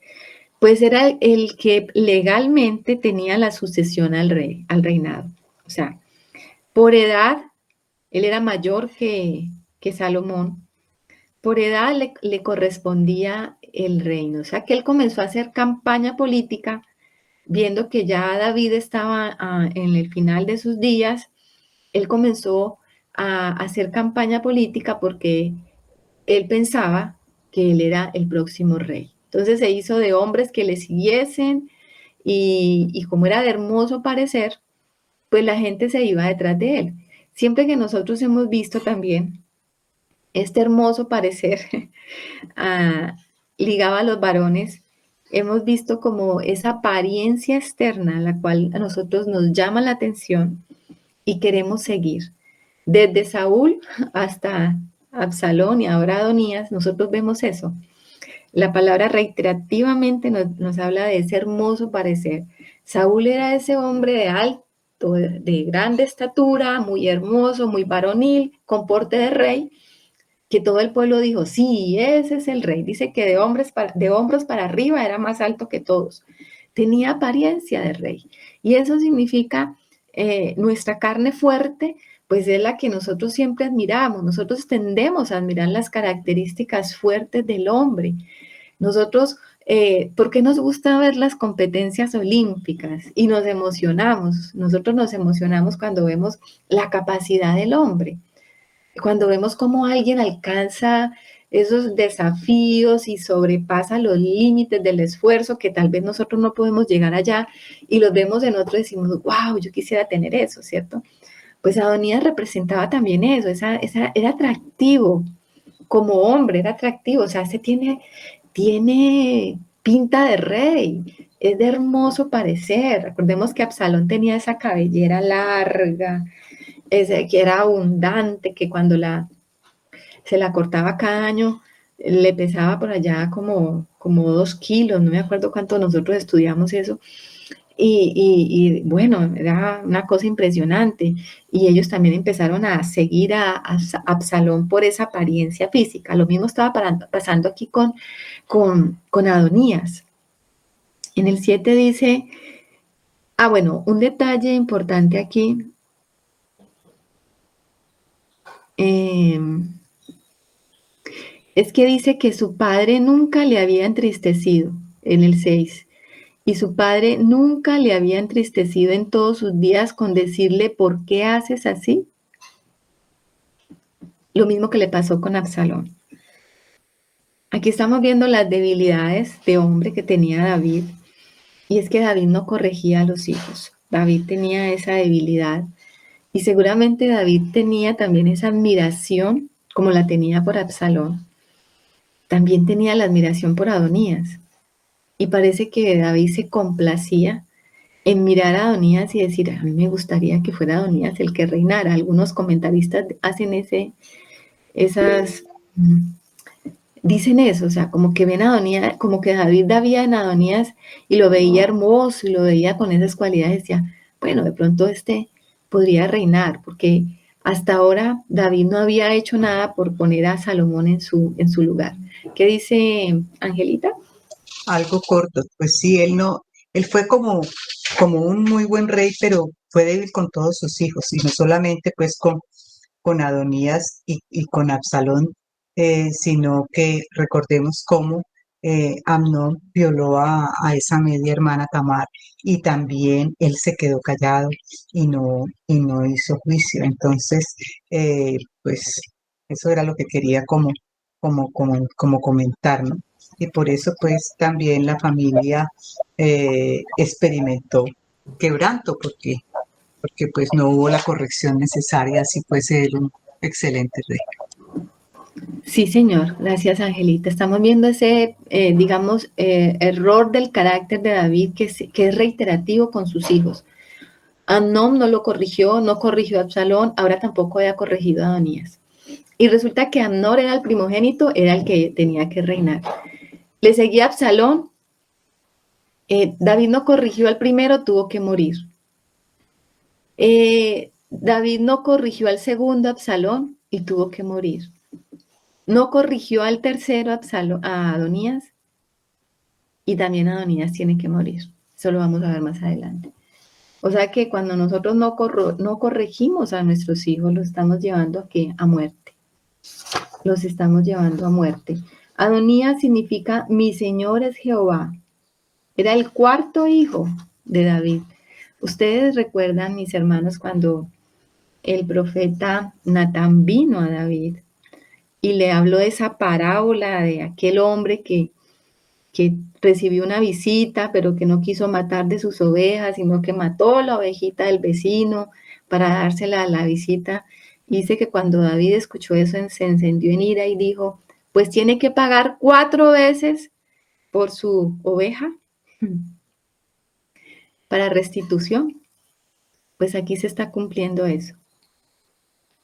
pues era el que legalmente tenía la sucesión al reinado. O sea, por edad, él era mayor que Salomón, por edad le correspondía el reino. O sea, que él comenzó a hacer campaña política, viendo que ya David estaba en el final de sus días, él comenzó a hacer campaña política porque él pensaba que él era el próximo rey. Entonces se hizo de hombres que le siguiesen y como era de hermoso parecer, pues la gente se iba detrás de él. Siempre que nosotros hemos visto también este hermoso parecer ligado a los varones, hemos visto como esa apariencia externa, la cual a nosotros nos llama la atención y queremos seguir. Desde Saúl hasta Absalón y ahora Adonías, nosotros vemos eso. La palabra reiterativamente nos habla de ese hermoso parecer. Saúl era ese hombre de alto, de grande estatura, muy hermoso, muy varonil, con porte de rey, que todo el pueblo dijo, sí, ese es el rey. Dice que de hombros para arriba era más alto que todos. Tenía apariencia de rey. Y eso significa nuestra carne fuerte, pues es la que nosotros siempre admiramos. Nosotros tendemos a admirar las características fuertes del hombre. Nosotros, ¿por qué nos gusta ver las competencias olímpicas? Y nos emocionamos. Nosotros nos emocionamos cuando vemos la capacidad del hombre. Cuando vemos cómo alguien alcanza esos desafíos y sobrepasa los límites del esfuerzo que tal vez nosotros no podemos llegar allá y los vemos en otros y decimos, wow, yo quisiera tener eso, ¿cierto? Pues Adonías representaba también eso, era atractivo, como hombre era atractivo, o sea, tiene pinta de rey, es de hermoso parecer. Recordemos que Absalón tenía esa cabellera larga, que era abundante, que cuando se la cortaba cada año, le pesaba por allá como 2 kilos, no me acuerdo cuánto nosotros estudiamos eso, y bueno, era una cosa impresionante, y ellos también empezaron a seguir a Absalón por esa apariencia física. Lo mismo estaba pasando aquí con Adonías. En el 7 dice, bueno, un detalle importante aquí, es que dice que su padre nunca le había entristecido, en el 6, y su padre nunca le había entristecido en todos sus días con decirle, ¿por qué haces así? Lo mismo que le pasó con Absalón. Aquí estamos viendo las debilidades de hombre que tenía David, y es que David no corregía a los hijos. David tenía esa debilidad, y seguramente David tenía también esa admiración, como la tenía por Absalón. También tenía la admiración por Adonías. Y parece que David se complacía en mirar a Adonías y decir, a mí me gustaría que fuera Adonías el que reinara. Algunos comentaristas hacen esas, dicen eso, o sea, como que ven a Adonías, como que David veía en Adonías y lo veía hermoso y lo veía con esas cualidades, decía, bueno, de pronto podría reinar, porque hasta ahora David no había hecho nada por poner a Salomón en su lugar. ¿Qué dice Angelita?
Algo corto, pues sí, él fue como un muy buen rey, pero fue débil con todos sus hijos, y no solamente pues con Adonías y con Absalón, sino que recordemos cómo Amnón violó a esa media hermana Tamar, y también él se quedó callado y no hizo juicio. Entonces, pues eso era lo que quería como comentar, ¿no? Y por eso pues también la familia experimentó quebranto, porque pues no hubo la corrección necesaria, así fuese él un excelente rey.
Sí, señor. Gracias, Angelita. Estamos viendo ese, digamos, error del carácter de David que es reiterativo con sus hijos. Amnón no lo corrigió, no corrigió a Absalón, ahora tampoco había corregido a Adonías. Y resulta que Amnón era el primogénito, era el que tenía que reinar. Le seguía Absalón, David no corrigió al primero, tuvo que morir. David no corrigió al segundo, Absalón, y tuvo que morir. No corrigió al tercero, a Adonías, y también Adonías tiene que morir. Eso lo vamos a ver más adelante. O sea que cuando nosotros no corregimos a nuestros hijos, los estamos llevando a muerte. Los estamos llevando a muerte. Adonías significa mi Señor es Jehová. Era el cuarto hijo de David. Ustedes recuerdan, mis hermanos, cuando el profeta Natán vino a David y le habló de esa parábola de aquel hombre que recibió una visita, pero que no quiso matar de sus ovejas, sino que mató la ovejita del vecino para dársela a la visita. Y dice que cuando David escuchó eso, se encendió en ira y dijo, pues tiene que pagar 4 veces por su oveja para restitución. Pues aquí se está cumpliendo eso.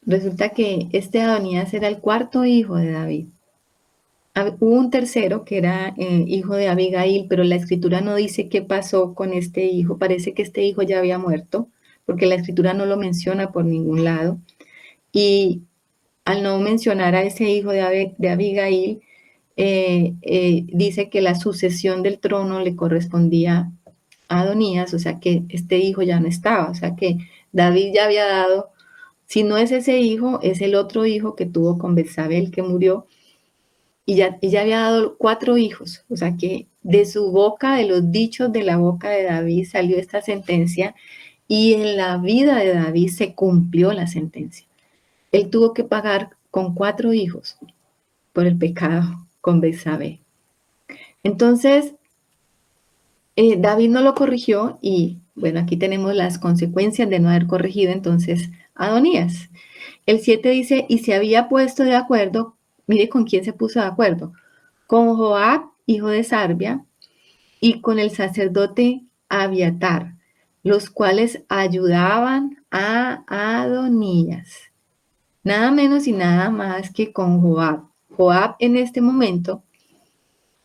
Resulta que Adonías era el cuarto hijo de David. Hubo un tercero que era hijo de Abigail, pero la escritura no dice qué pasó con este hijo. Parece que este hijo ya había muerto, porque la escritura no lo menciona por ningún lado. Y al no mencionar a ese hijo de Abigail, dice que la sucesión del trono le correspondía a Adonías, o sea que este hijo ya no estaba, o sea que David ya había dado, si no es ese hijo, es el otro hijo que tuvo con Betsabé, que murió, y ya había dado 4 hijos, o sea que de su boca, de los dichos de la boca de David salió esta sentencia, y en la vida de David se cumplió la sentencia. Él tuvo que pagar con 4 hijos por el pecado con Betsabé. Entonces, David no lo corrigió y, bueno, aquí tenemos las consecuencias de no haber corregido entonces a Adonías. El 7 dice, y se había puesto de acuerdo, mire con quién se puso de acuerdo, con Joab, hijo de Sarbia, y con el sacerdote Abiatar, los cuales ayudaban a Adonías. Nada menos y nada más que con Joab. Joab en este momento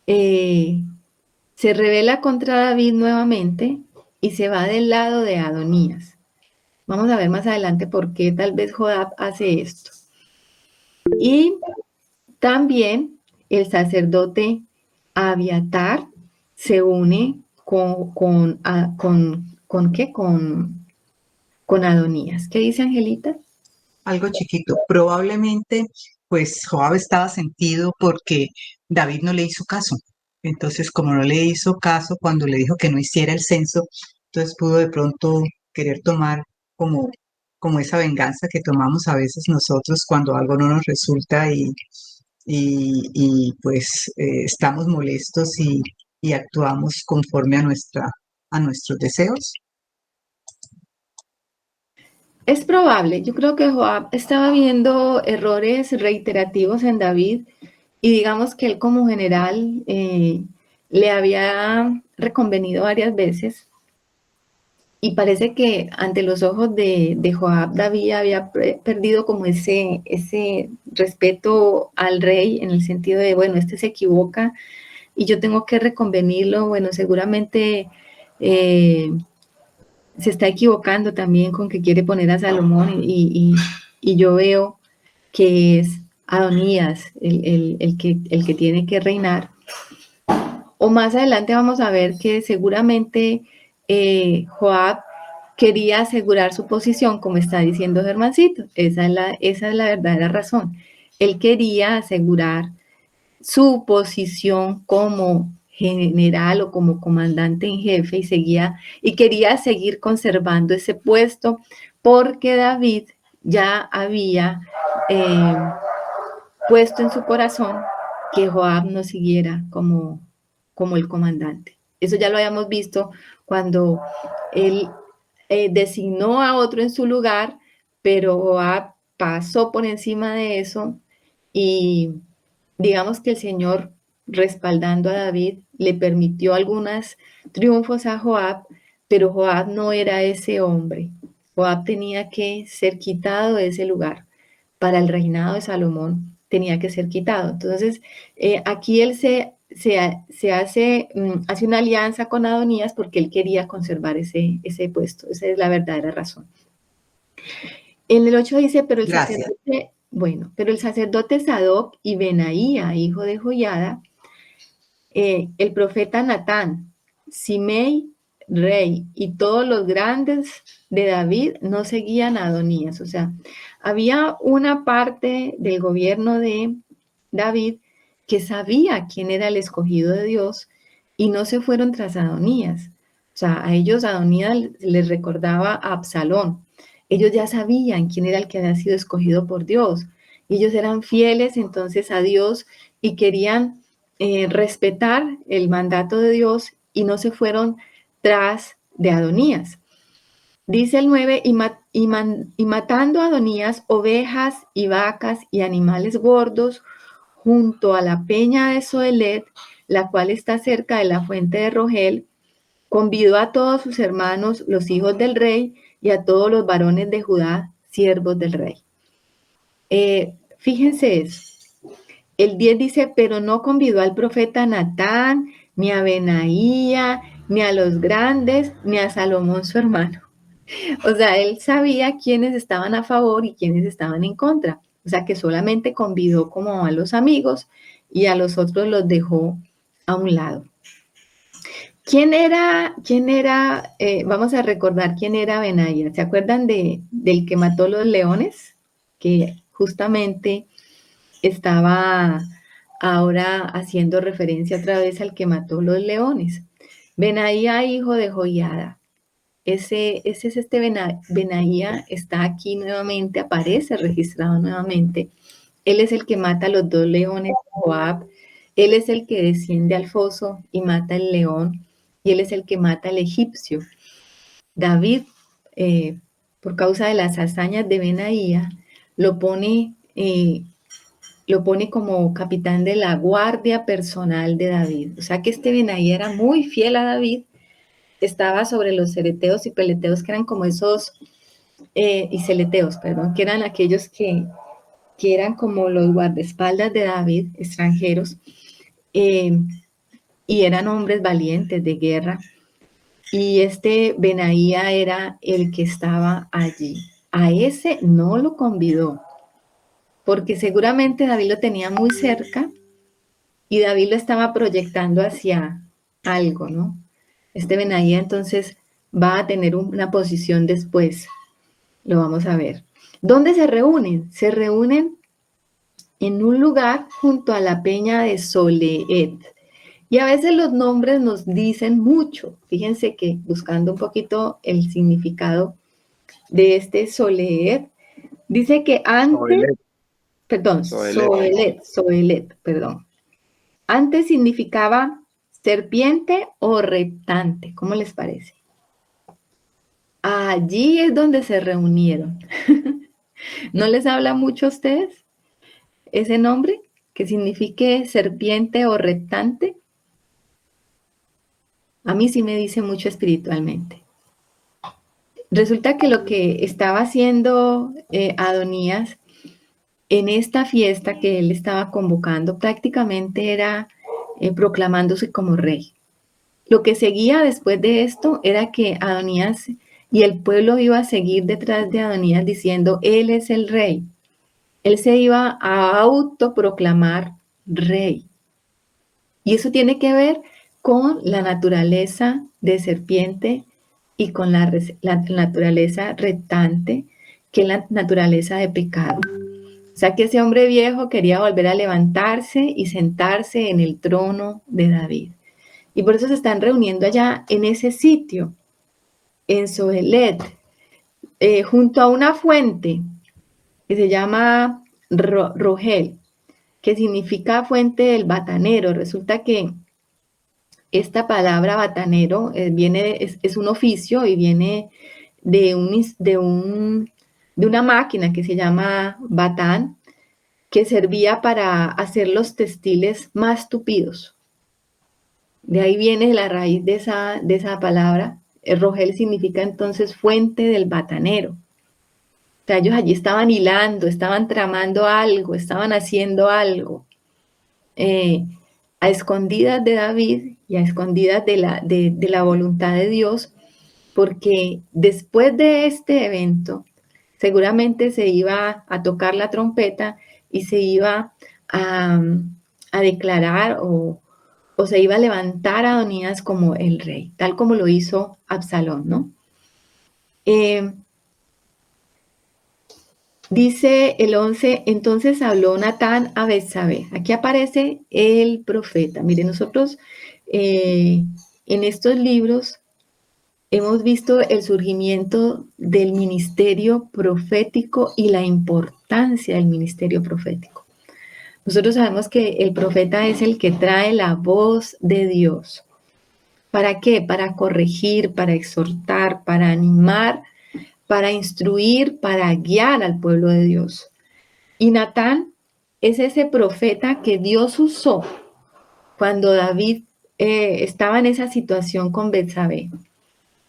se rebela contra David nuevamente y se va del lado de Adonías. Vamos a ver más adelante por qué tal vez Joab hace esto. Y también el sacerdote Abiatar se une con Adonías. ¿Qué dice Angelita?
Algo chiquito. Probablemente, pues Joab estaba sentido porque David no le hizo caso. Entonces, como no le hizo caso cuando le dijo que no hiciera el censo, entonces pudo de pronto querer tomar como esa venganza que tomamos a veces nosotros cuando algo no nos resulta y pues estamos molestos y actuamos conforme a nuestros deseos.
Es probable, yo creo que Joab estaba viendo errores reiterativos en David y digamos que él como general le había reconvenido varias veces Y parece que ante los ojos de Joab, David había perdido como ese respeto al rey, en el sentido de, bueno, este se equivoca y yo tengo que reconvenirlo. Bueno, seguramente se está equivocando también con que quiere poner a Salomón y yo veo que es Adonías el que tiene que reinar. O más adelante vamos a ver que seguramente Joab quería asegurar su posición, como está diciendo Germancito. Esa es la verdadera razón. Él quería asegurar su posición como general o como comandante en jefe y quería seguir conservando ese puesto porque David ya había puesto en su corazón que Joab no siguiera como el comandante. Eso ya lo habíamos visto cuando él designó a otro en su lugar, pero Joab pasó por encima de eso y digamos que el Señor, respaldando a David, le permitió algunos triunfos a Joab, pero Joab no era ese hombre. Joab tenía que ser quitado de ese lugar. Para el reinado de Salomón tenía que ser quitado. Entonces, aquí él hace una alianza con Adonías porque él quería conservar ese puesto. Esa es la verdadera razón. En el 8 dice, pero el sacerdote, bueno, pero el sacerdote Sadoc y Benaía, hijo de Joiada, el profeta Natán, Simei, rey, y todos los grandes de David no seguían a Adonías. O sea, había una parte del gobierno de David que sabía quién era el escogido de Dios y no se fueron tras Adonías. O sea, a ellos Adonías les recordaba a Absalón. Ellos ya sabían quién era el que había sido escogido por Dios. Y ellos eran fieles entonces a Dios y querían respetar el mandato de Dios y no se fueron tras de Adonías. Dice el 9, y matando a Adonías ovejas y vacas y animales gordos junto a la peña de Zoelet, la cual está cerca de la fuente de Rogel, convidó a todos sus hermanos, los hijos del rey, y a todos los varones de Judá, siervos del rey. Fíjense eso. El 10 dice, pero no convidó al profeta Natán, ni a Benaía, ni a los grandes, ni a Salomón su hermano. O sea, él sabía quiénes estaban a favor y quiénes estaban en contra. O sea, que solamente convidó como a los amigos y a los otros los dejó a un lado. ¿Quién era? Vamos a recordar quién era Benaía. ¿Se acuerdan del que mató los leones? Que justamente estaba ahora haciendo referencia otra vez al que mató los leones. Benaía, hijo de Joiada. Ese es este Benaía, está aquí nuevamente, aparece registrado nuevamente. Él es el que mata a los 2 leones de Joab. Él es el que desciende al foso y mata el león. Y él es el que mata al egipcio. David, por causa de las hazañas de Benaía, lo pone como capitán de la guardia personal de David. O sea que este Benaía era muy fiel a David, estaba sobre los cereteos y peleteos, que eran como esos, y celeteos, perdón, que eran aquellos que eran como los guardaespaldas de David, extranjeros, y eran hombres valientes de guerra. Y este Benaía era el que estaba allí. A ese no lo convidó, porque seguramente David lo tenía muy cerca y David lo estaba proyectando hacia algo, ¿no? Este Benaía entonces va a tener una posición después, lo vamos a ver. ¿Dónde se reúnen? Se reúnen en un lugar junto a la peña de Soleet. Y a veces los nombres nos dicen mucho. Fíjense que buscando un poquito el significado de este Soleet, dice que antes, Soelet, perdón. Antes significaba serpiente o reptante. ¿Cómo les parece? Allí es donde se reunieron. ¿No les habla mucho a ustedes ese nombre que signifique serpiente o reptante? A mí sí me dice mucho espiritualmente. Resulta que lo que estaba haciendo Adonías en esta fiesta que él estaba convocando prácticamente era proclamándose como rey. Lo que seguía después de esto era que Adonías y el pueblo iba a seguir detrás de Adonías diciendo, él es el rey. Él se iba a autoproclamar rey. Y eso tiene que ver con la naturaleza de serpiente y con la naturaleza retante, que es la naturaleza de pecado. O sea que ese hombre viejo quería volver a levantarse y sentarse en el trono de David. Y por eso se están reuniendo allá en ese sitio, en Zohelet, junto a una fuente que se llama Rogel, que significa fuente del batanero. Resulta que esta palabra batanero es un oficio y viene de una máquina que se llama batán, que servía para hacer los textiles más tupidos. De ahí viene la raíz de esa palabra. El Rogel significa entonces fuente del batanero. O sea, ellos allí estaban hilando, estaban tramando algo, estaban haciendo algo. A escondidas de David y a escondidas de la voluntad de Dios, porque después de este evento, seguramente se iba a tocar la trompeta y se iba a declarar o se iba a levantar a Adonías como el rey, tal como lo hizo Absalón, ¿no? Dice el 11, entonces habló Natán a Betsabé. Aquí aparece el profeta. Mire, nosotros en estos libros hemos visto el surgimiento del ministerio profético y la importancia del ministerio profético. Nosotros sabemos que el profeta es el que trae la voz de Dios. ¿Para qué? Para corregir, para exhortar, para animar, para instruir, para guiar al pueblo de Dios. Y Natán es ese profeta que Dios usó cuando David estaba en esa situación con Betsabé.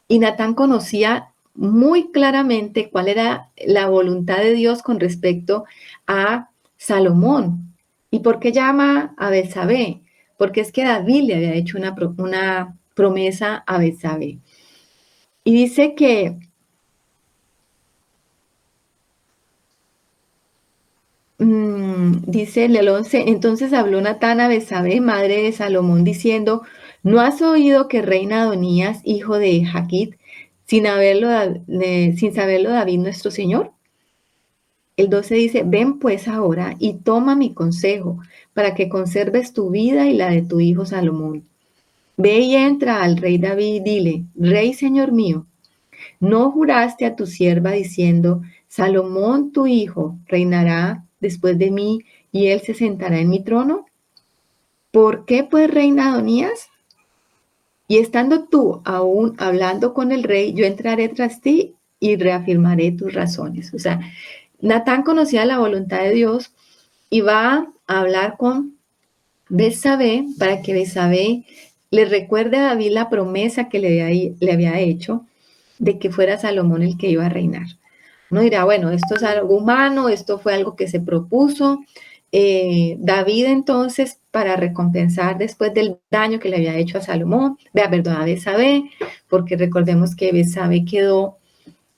Y Natán conocía muy claramente cuál era la voluntad de Dios con respecto a Salomón. ¿Y por qué llama a Betsabé? Porque es que David le había hecho una promesa a Betsabé. Y dice que dice el 11, entonces habló Natán a Betsabé, madre de Salomón, diciendo, ¿no has oído que reina Adonías, hijo de Jaquit, sin saberlo David nuestro Señor? El 12 dice, ven pues ahora y toma mi consejo, para que conserves tu vida y la de tu hijo Salomón. Ve y entra al rey David y dile, Rey Señor mío, ¿no juraste a tu sierva diciendo, Salomón tu hijo reinará después de mí y él se sentará en mi trono? ¿Por qué pues reina Adonías? Y estando tú aún hablando con el rey, yo entraré tras ti y reafirmaré tus razones. O sea, Natán conocía la voluntad de Dios y va a hablar con Betsabé para que Betsabé le recuerde a David la promesa que le había hecho de que fuera Salomón el que iba a reinar. Uno dirá, bueno, esto es algo humano, esto fue algo que se propuso. David entonces, para recompensar después del daño que le había hecho a Salomón, a Betsabé, porque recordemos que Betsabé quedó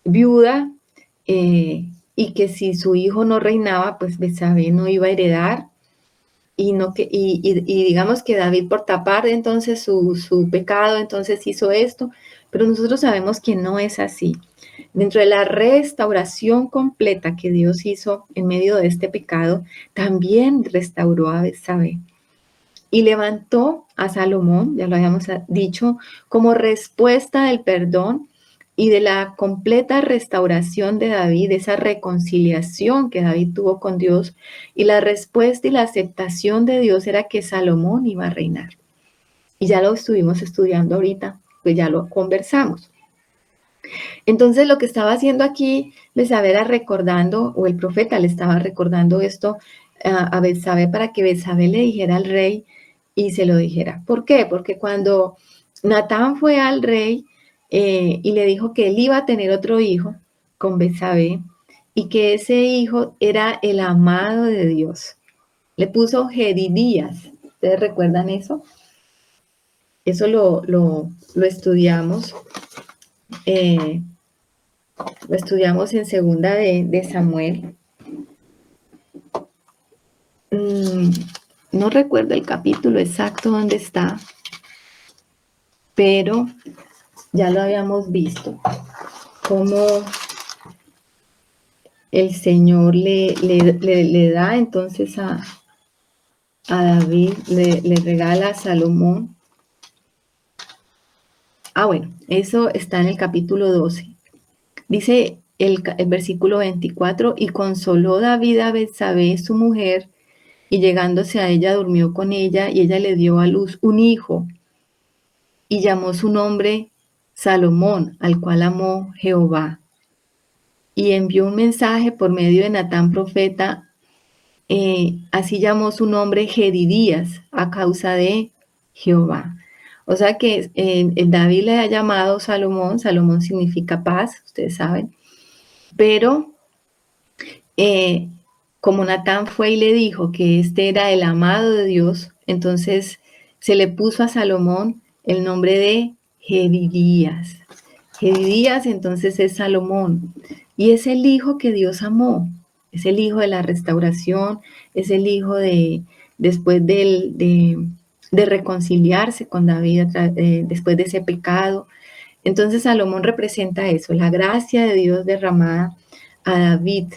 viuda y que si su hijo no reinaba, pues Betsabé no iba a heredar. Y digamos que David, por tapar entonces su pecado, entonces hizo esto, pero nosotros sabemos que no es así. Dentro de la restauración completa que Dios hizo en medio de este pecado, también restauró a Betsabé y levantó a Salomón, ya lo habíamos dicho, como respuesta del perdón y de la completa restauración de David, esa reconciliación que David tuvo con Dios, y la respuesta y la aceptación de Dios era que Salomón iba a reinar. Y ya lo estuvimos estudiando ahorita, pues ya lo conversamos. Entonces lo que estaba haciendo aquí Betsabé era recordando, o el profeta le estaba recordando esto a Betsabé para que Betsabé le dijera al rey y se lo dijera. ¿Por qué? Porque cuando Natán fue al rey, y le dijo que él iba a tener otro hijo con Betsabé y que ese hijo era el amado de Dios. Le puso Jedidías. ¿Ustedes recuerdan eso? Eso lo estudiamos. Lo estudiamos en segunda de Samuel. No recuerdo el capítulo exacto donde está, pero ya lo habíamos visto, cómo el Señor le da entonces a David, le regala a Salomón. Bueno, eso está en el capítulo 12. Dice el versículo 24, y consoló David a Betsabé, su mujer, y llegándose a ella durmió con ella, y ella le dio a luz un hijo, y llamó su nombre Salomón, al cual amó Jehová. Y envió un mensaje por medio de Natán profeta, así llamó su nombre Jedidías, a causa de Jehová. O sea que David le ha llamado Salomón. Salomón significa paz, ustedes saben. Pero como Natán fue y le dijo que este era el amado de Dios, entonces se le puso a Salomón el nombre de Jedidías. Jedidías entonces es Salomón. Y es el hijo que Dios amó. Es el hijo de la restauración. Es el hijo después de reconciliarse con David después de ese pecado. Entonces Salomón representa eso, la gracia de Dios derramada a David.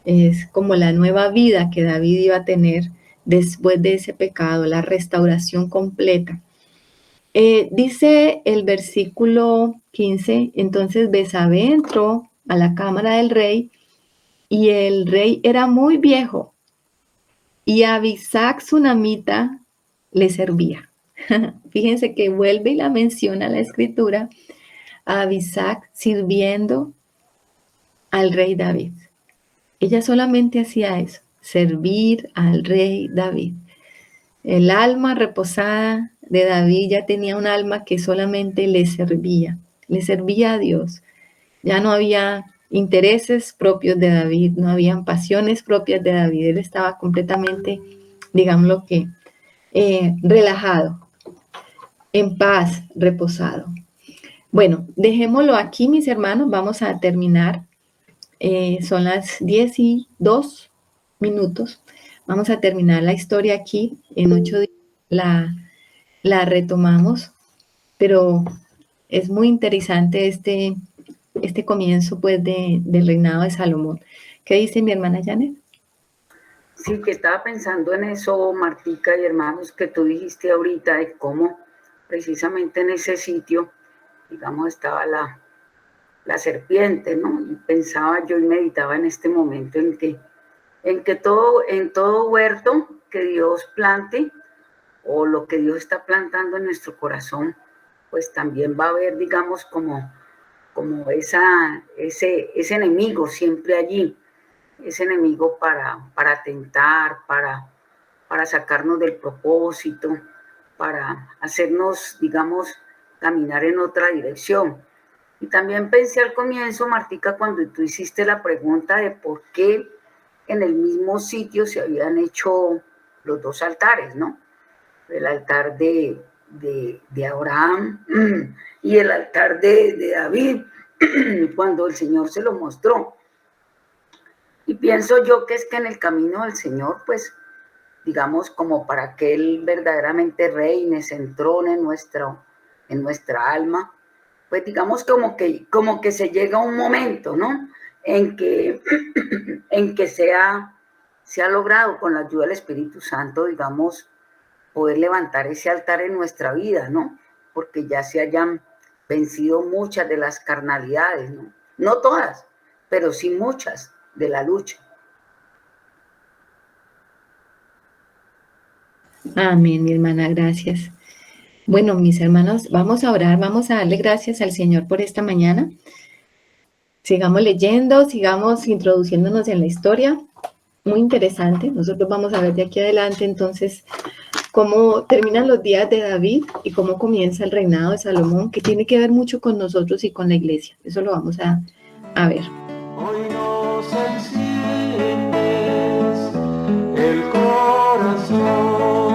Es como la nueva vida que David iba a tener después de ese pecado, la restauración completa. Dice el versículo 15, entonces Betsabé entró a la cámara del rey y el rey era muy viejo y Abisac sunamita le servía. Fíjense que vuelve y la menciona la escritura, a Abisac sirviendo al rey David. Ella solamente hacía eso, servir al rey David. El alma reposada de David ya tenía un alma que solamente le servía a Dios. Ya no había intereses propios de David, no habían pasiones propias de David. Él estaba completamente, digámoslo que, relajado, en paz, reposado. Bueno, dejémoslo aquí, mis hermanos, vamos a terminar. Son las 10:02. Vamos a terminar la historia aquí. En 8 días la retomamos, pero es muy interesante este comienzo pues del reinado de Salomón. ¿Qué dice mi hermana Janet?
Sí, que estaba pensando en eso, Martica y hermanos, que tú dijiste ahorita, de cómo precisamente en ese sitio, digamos, estaba la serpiente, ¿no? Y pensaba yo y meditaba en este momento en que en todo huerto que Dios plante, o lo que Dios está plantando en nuestro corazón, pues también va a haber, digamos, como ese enemigo siempre allí, ese enemigo para tentar, para sacarnos del propósito, para hacernos, digamos, caminar en otra dirección. Y también pensé al comienzo, Martica, cuando tú hiciste la pregunta de por qué en el mismo sitio se habían hecho los dos altares, ¿no? El altar de Abraham y el altar de David, cuando el Señor se lo mostró. Y pienso yo que es que en el camino del Señor, pues, digamos, como para que Él verdaderamente reine, se entrone en nuestra alma, pues digamos como que se llega a un momento, ¿no? En que se ha logrado con la ayuda del Espíritu Santo, digamos, poder levantar ese altar en nuestra vida, ¿no? Porque ya se hayan vencido muchas de las carnalidades, ¿no? No todas, pero sí muchas de la lucha.
Amén, mi hermana, gracias. Bueno, mis hermanos, vamos a orar, vamos a darle gracias al Señor por esta mañana. Sigamos leyendo, sigamos introduciéndonos en la historia. Muy interesante. Nosotros vamos a ver de aquí adelante entonces cómo terminan los días de David y cómo comienza el reinado de Salomón, que tiene que ver mucho con nosotros y con la iglesia. Eso lo vamos a ver.
Hoy nos enciendes el corazón.